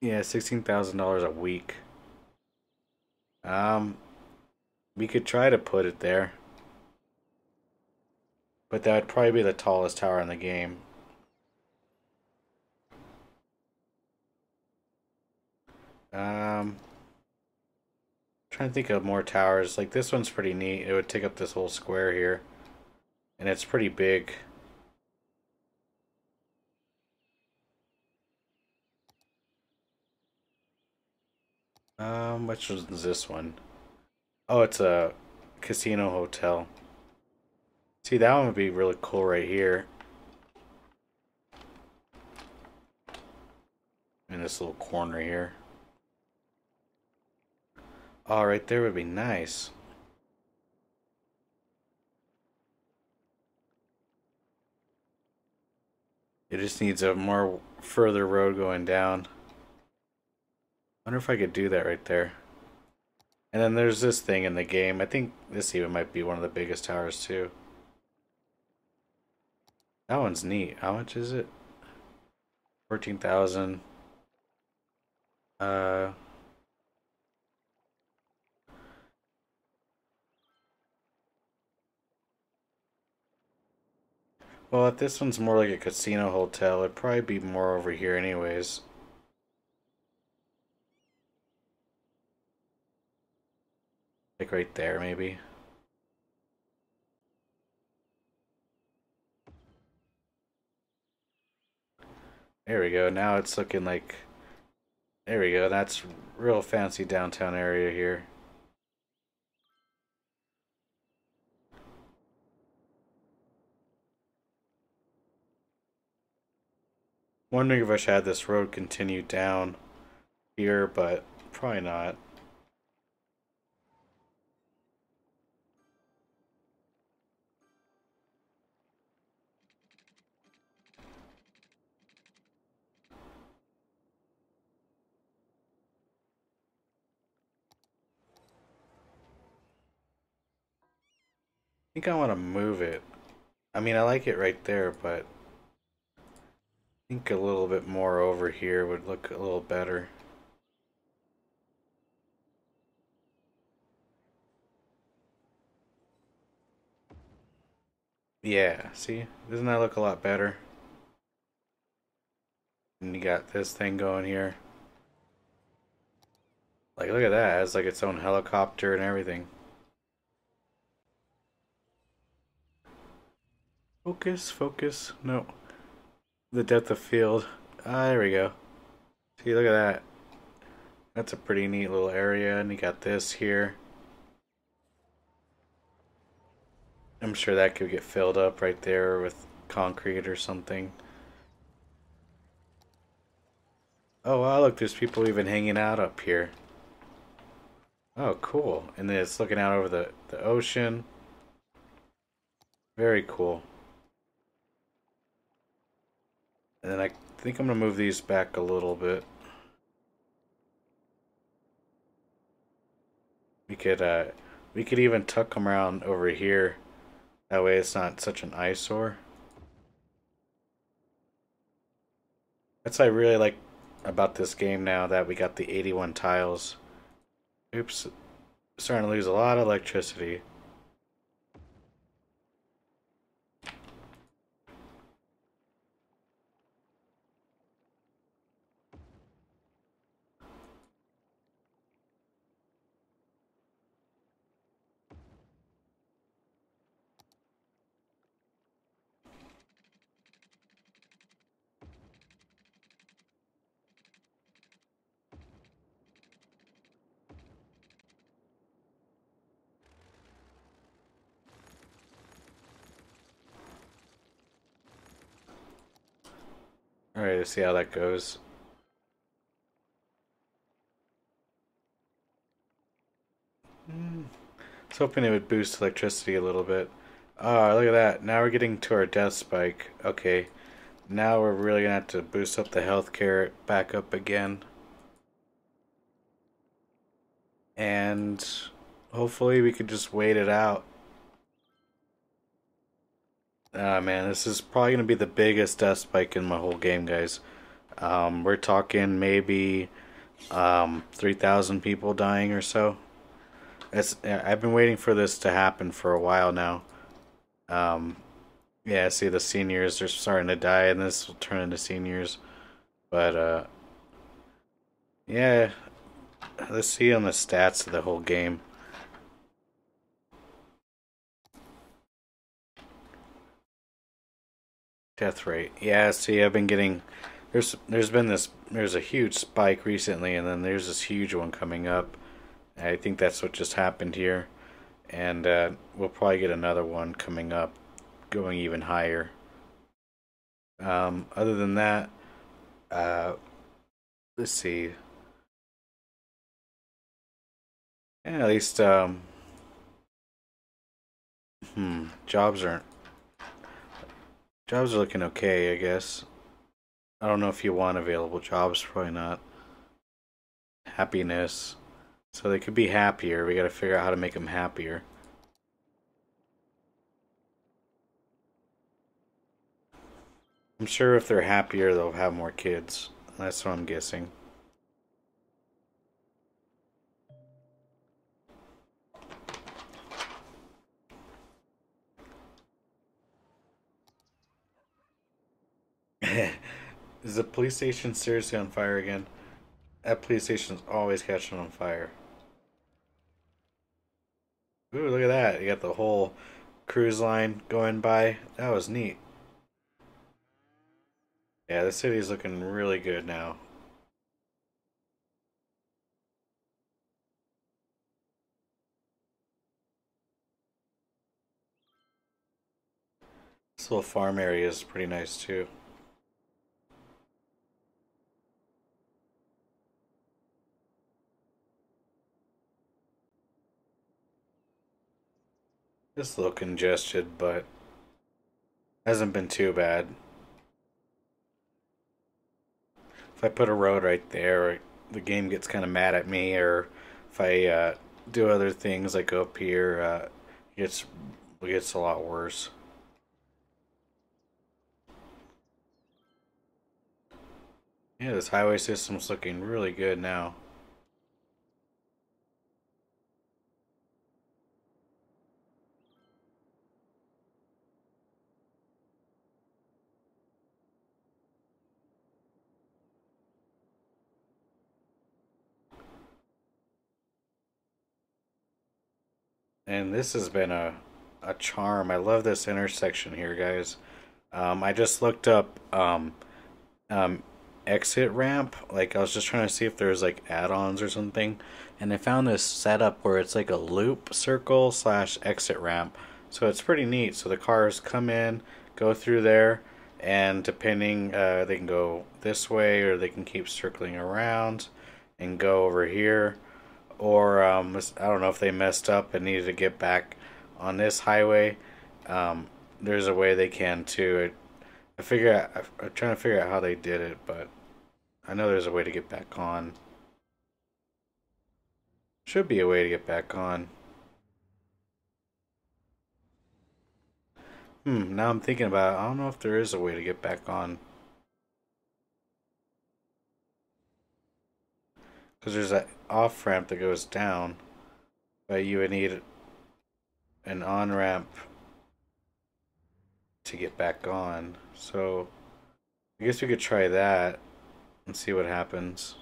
Yeah, $16,000 a week. Um, we could try to put it there, but that would probably be the tallest tower in the game. Trying to think of more towers. Like this one's pretty neat. It would take up this whole square here, and it's pretty big. Which one's this one? Oh, it's a casino hotel. See, that one would be really cool right here in this little corner here. Oh, right there would be nice. It just needs a more further road going down. Wonder if I could do that right there. And then there's this thing in the game. I think this even might be one of the biggest towers too. That one's neat. How much is it? 14,000. Uh, well, if this one's more like a casino hotel, it'd probably be more over here anyways. Like right there, maybe. There we go. Now it's looking like. There we go. That's real fancy downtown area here. Wondering if I should have this road continue down here, but probably not. I think I want to move it. I mean, I like it right there, but I think a little bit more over here would look a little better. Yeah, see? Doesn't that look a lot better? And you got this thing going here. Like, look at that. It has like its own helicopter and everything. Focus, focus. No. The depth of field. Ah, there we go. See, look at that. That's a pretty neat little area. And you got this here. I'm sure that could get filled up right there with concrete or something. Oh, wow, look, there's people even hanging out up here. Oh, cool. And then it's looking out over the ocean. Very cool. And then I think I'm gonna move these back a little bit. We could uh we could even tuck them around over here. That way it's not such an eyesore. That's what I really like about this game now that we got the 81 tiles. Oops, starting to lose a lot of electricity. Alright, let's see how that goes. I was hoping it would boost electricity a little bit. Oh, look at that. Now we're getting to our death spike. Okay. Now we're really gonna have to boost up the healthcare back up again. And hopefully we could just wait it out. Ah man, this is probably gonna be the biggest death spike in my whole game, guys. We're talking maybe 3,000 people dying or so. I've been waiting for this to happen for a while now. Um, yeah, see the seniors are starting to die, and this will turn into seniors. But yeah, let's see on the stats of the whole game. Death rate. Yeah, see, I've been getting there's a huge spike recently, and then there's this huge one coming up. I think that's what just happened here, and we'll probably get another one coming up, going even higher. Other than that, uh, let's see. Yeah, at least jobs aren't jobs are looking okay, I guess. I don't know if you want available jobs, probably not. Happiness. So they could be happier. We got to figure out how to make them happier. I'm sure if they're happier, they'll have more kids. That's what I'm guessing. Is the police station seriously on fire again? That police station's always catching on fire. Ooh, look at that. You got the whole cruise line going by. That was neat. Yeah, the city's looking really good now. This little farm area is pretty nice too. It's a little congested, but hasn't been too bad. If I put a road right there, the game gets kind of mad at me, or if I do other things like go up here, it gets a lot worse. Yeah, this highway system's looking really good now. And this has been a charm. I love this intersection here, guys. I just looked up um, exit ramp. Like I was just trying to see if there's like add-ons or something, and I found this setup where it's like a loop circle slash exit ramp. So it's pretty neat. So the cars come in, go through there, and depending, they can go this way or they can keep circling around and go over here. Or I don't know if they messed up and needed to get back on this highway. There's a way they can too. I'm trying to figure out how they did it, but I know there's a way to get back on. Should be a way to get back on. Now I'm thinking about it. I don't know if there is a way to get back on. Because there's that off ramp that goes down, but you would need an on ramp to get back on. So I guess we could try that and see what happens.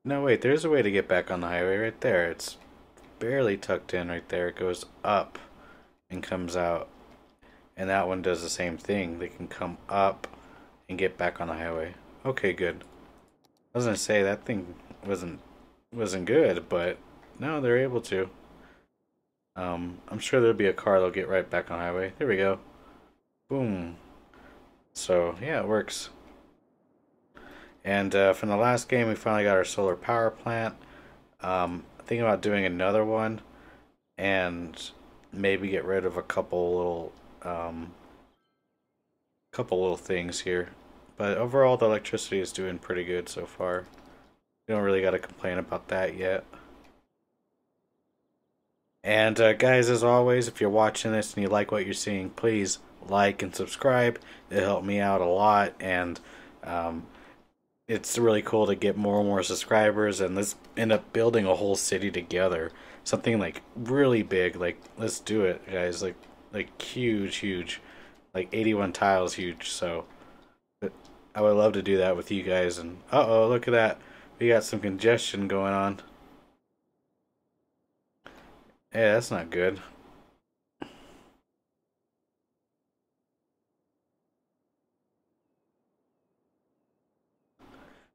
No, wait, there's a way to get back on the highway right there. It's barely tucked in right there. It goes up and comes out. And that one does the same thing. They can come up and get back on the highway. Okay, good. I was gonna say that thing wasn't good, but no, they're able to. I'm sure there'll be a car that'll get right back on the highway. There we go. Boom. So yeah, it works. And from the last game, we finally got our solar power plant. Thinking about doing another one, and maybe get rid of a couple little things here. But overall, the electricity is doing pretty good so far. We don't really got to complain about that yet. And guys, as always, if you're watching this and you like what you're seeing, please like and subscribe. It helped me out a lot, and um, it's really cool to get more and more subscribers, and let's end up building a whole city together. Something like really big. Like let's do it, guys. Like huge, huge. Like 81 tiles huge. So I would love to do that with you guys. And uh-oh, look at that. We got some congestion going on. Yeah, that's not good.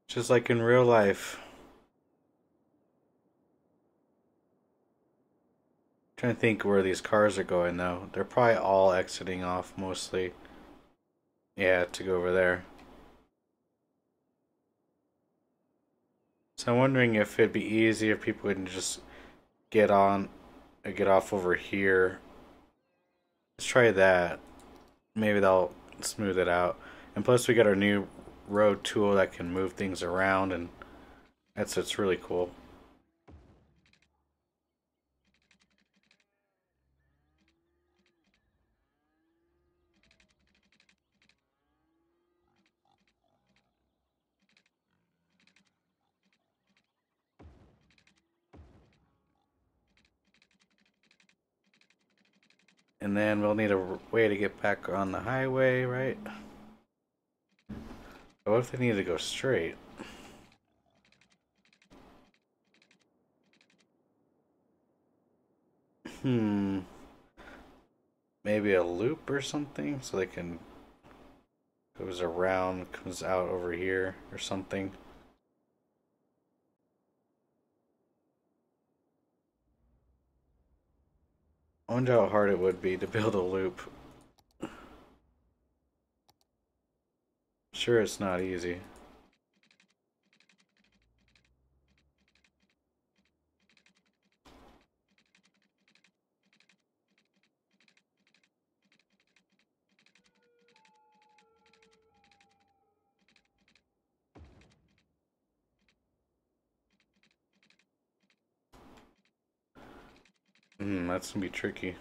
Just like in real life. Trying to think where these cars are going though. They're probably all exiting off mostly. Yeah, to go over there. So I'm wondering if it'd be easier if people would just get on, get off over here. Let's try that. Maybe that'll smooth it out. And plus, we got our new road tool that can move things around, and it's really cool. And then we'll need a way to get back on the highway, right? But what if they need to go straight? Hmm. Maybe a loop or something so they can goes around, comes out over here or something. I wonder how hard it would be to build a loop. Sure, it's not easy. That's gonna be tricky.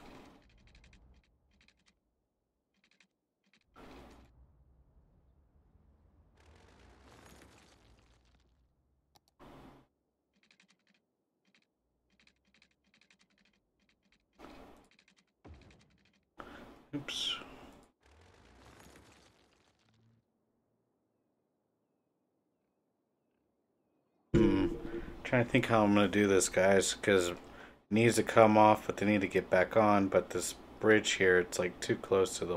Oops. Trying to think how I'm gonna do this, guys, because it needs to come off, but they need to get back on. But this bridge here, it's like too close to the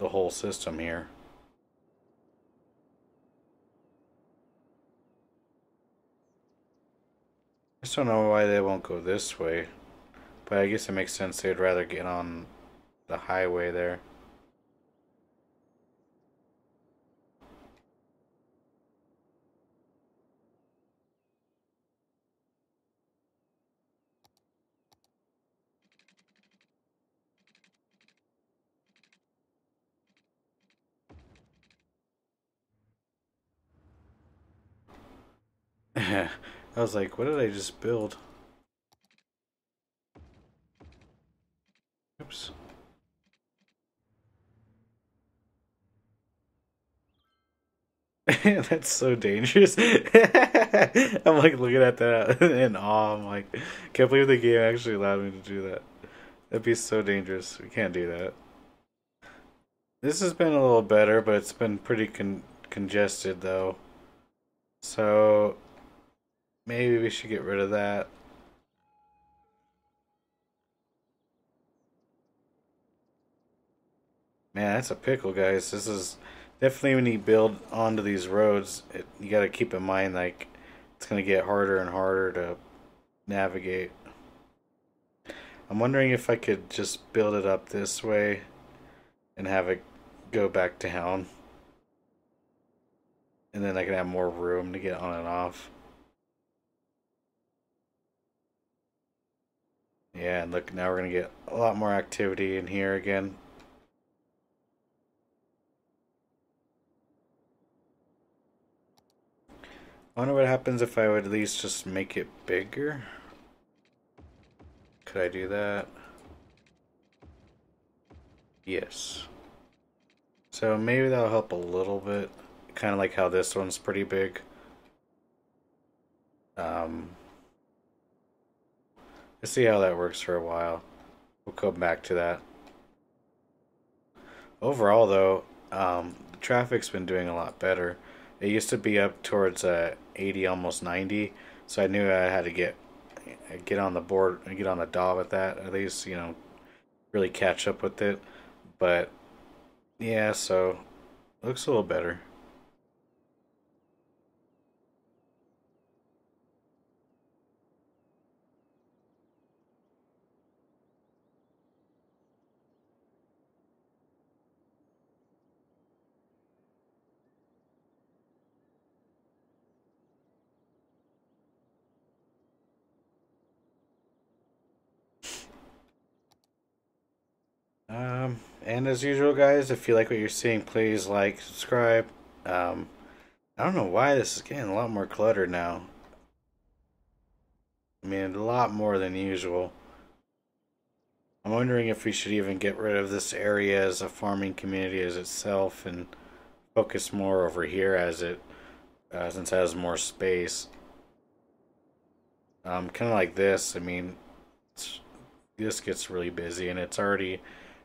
whole system here. I just don't know why they won't go this way, but I guess it makes sense. They'd rather get on the highway there. I was like, what did I just build? Oops. That's so dangerous. I'm like looking at that in awe. I'm like, can't believe the game actually allowed me to do that. That'd be so dangerous. We can't do that. This has been a little better, but it's been pretty congested though. So maybe we should get rid of that. Man, that's a pickle, guys. This is definitely when you build onto these roads, you got to keep in mind like it's gonna get harder and harder to navigate. I'm wondering if I could just build it up this way and have it go back down, and then I can have more room to get on and off. Yeah, and look, now we're gonna get a lot more activity in here again. I wonder what happens if I would at least just make it bigger. Could I do that? Yes. So maybe that'll help a little bit. Kind of like how this one's pretty big. Um, let's see how that works for a while. We'll come back to that. Overall, though, the traffic's been doing a lot better. It used to be up towards 80, almost 90, so I knew I had to get on the board and get on the dot with that. At least, really catch up with it. But yeah, so it looks a little better. And as usual, guys, if you like what you're seeing, please like, subscribe. Um, I don't know why this is getting a lot more cluttered now. I mean, a lot more than usual. I'm wondering if we should even get rid of this area as a farming community as itself and focus more over here as it since it has more space. Kind of like this. I mean, this gets really busy and it's already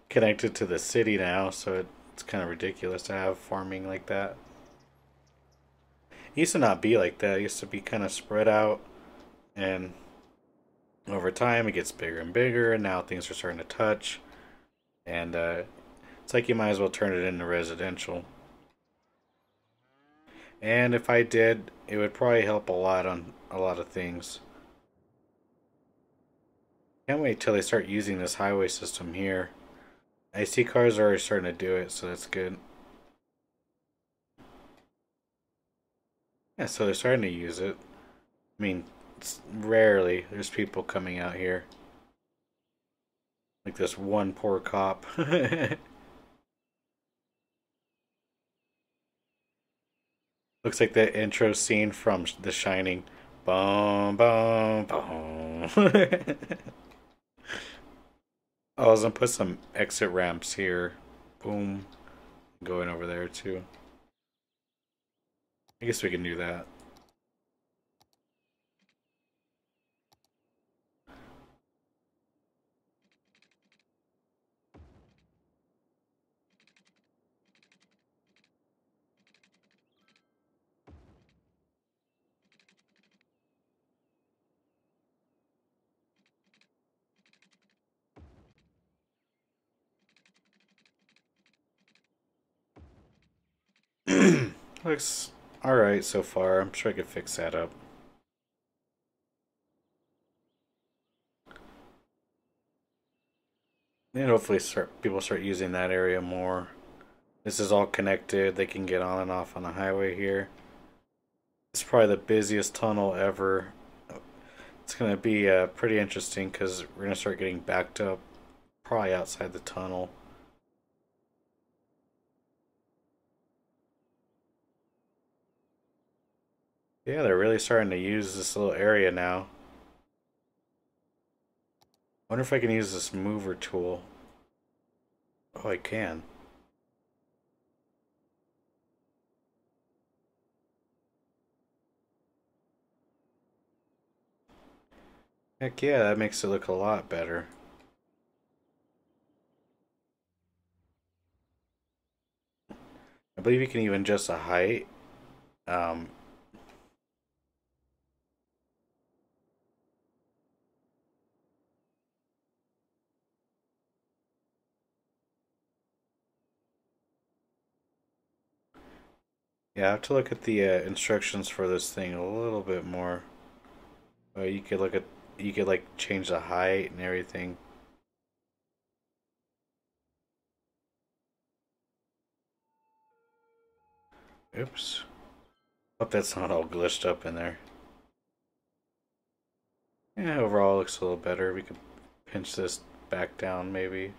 connected to the city now, so it's kind of ridiculous to have farming like that. It used to not be like that. It used to be kind of spread out, and over time it gets bigger and bigger, and now things are starting to touch, and it's like you might as well turn it into residential. And if I did, it would probably help a lot on a lot of things. Can't wait till they start using this highway system here. I see cars are already starting to do it, so that's good. Yeah, so they're starting to use it. I mean, rarely there's people coming out here. Like this one poor cop. Looks like the intro scene from The Shining. Boom, boom, boom. I was gonna put some exit ramps here. Boom. Going over there too. I guess we can do that. Looks alright so far. I'm sure I could fix that up. And hopefully people start using that area more. This is all connected. They can get on and off on the highway here. It's probably the busiest tunnel ever. It's going to be pretty interesting because we're going to start getting backed up probably outside the tunnel. Yeah, they're really starting to use this little area now. Wonder if I can use this mover tool. Oh, I can. Heck yeah, that makes it look a lot better. I believe you can even adjust the height. Um, yeah, I have to look at the instructions for this thing a little bit more. You could look at, you could like change the height and everything. Oops. Hope that's not all glitched up in there. Yeah, overall looks a little better. We could pinch this back down maybe.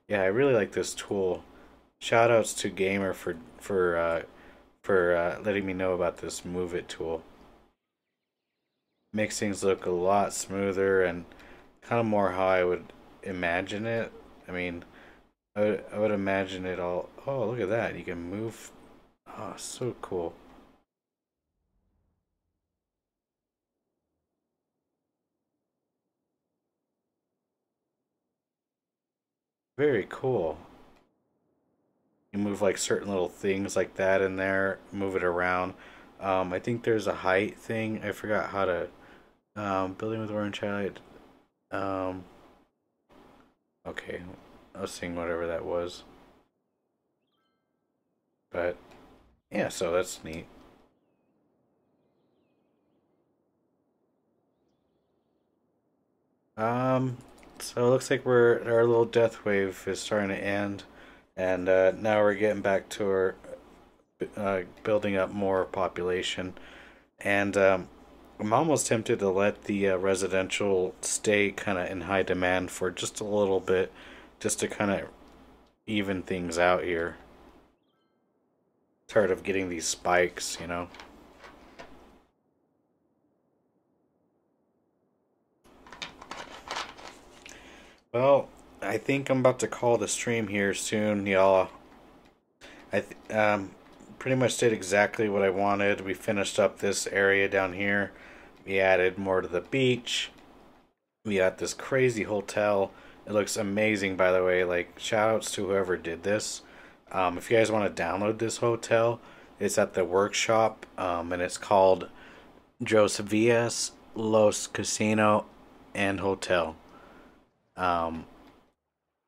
Yeah, I really like this tool. Shoutouts to Gamer for letting me know about this Move It tool. Makes things look a lot smoother and kind of more how I would imagine it. I mean, I would imagine it all. Oh, look at that! You can move. Oh, so cool. Very cool. You move like certain little things like that in there. Move it around. I think there's a height thing. I forgot how to. Building with orange highlight. Um, okay, I was seeing whatever that was. But yeah, so that's neat. Um, so it looks like our little death wave is starting to end, and now we're getting back to our building up more population, and I'm almost tempted to let the residential stay kind of in high demand for just a little bit, just to kind of even things out here. Tired of getting these spikes, you know. Well, I think I'm about to call the stream here soon, y'all. Pretty much did exactly what I wanted. We finished up this area down here. We added more to the beach. We got this crazy hotel. It looks amazing, by the way. Like, shout outs to whoever did this. If you guys want to download this hotel, it's at the workshop, and it's called Josevias Los Casino and Hotel. Um,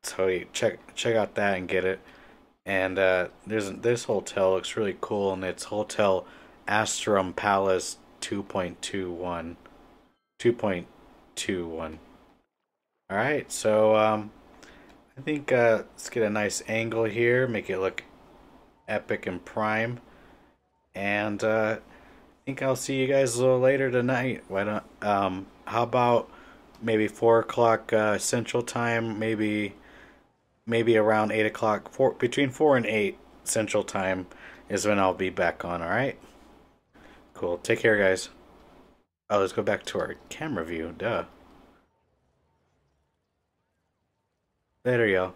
so you check out that and get it. And there's this hotel looks really cool, and it's Hotel Astrum Palace 2.21. 2.21. All right, so I think let's get a nice angle here, make it look epic and prime, and I think I'll see you guys a little later tonight. Why don't how about maybe 4 o'clock Central Time, maybe around 8 o'clock, between 4 and 8 Central Time is when I'll be back on. All right, cool. Take care, guys. Oh, let's go back to our camera view. Duh. Later, y'all.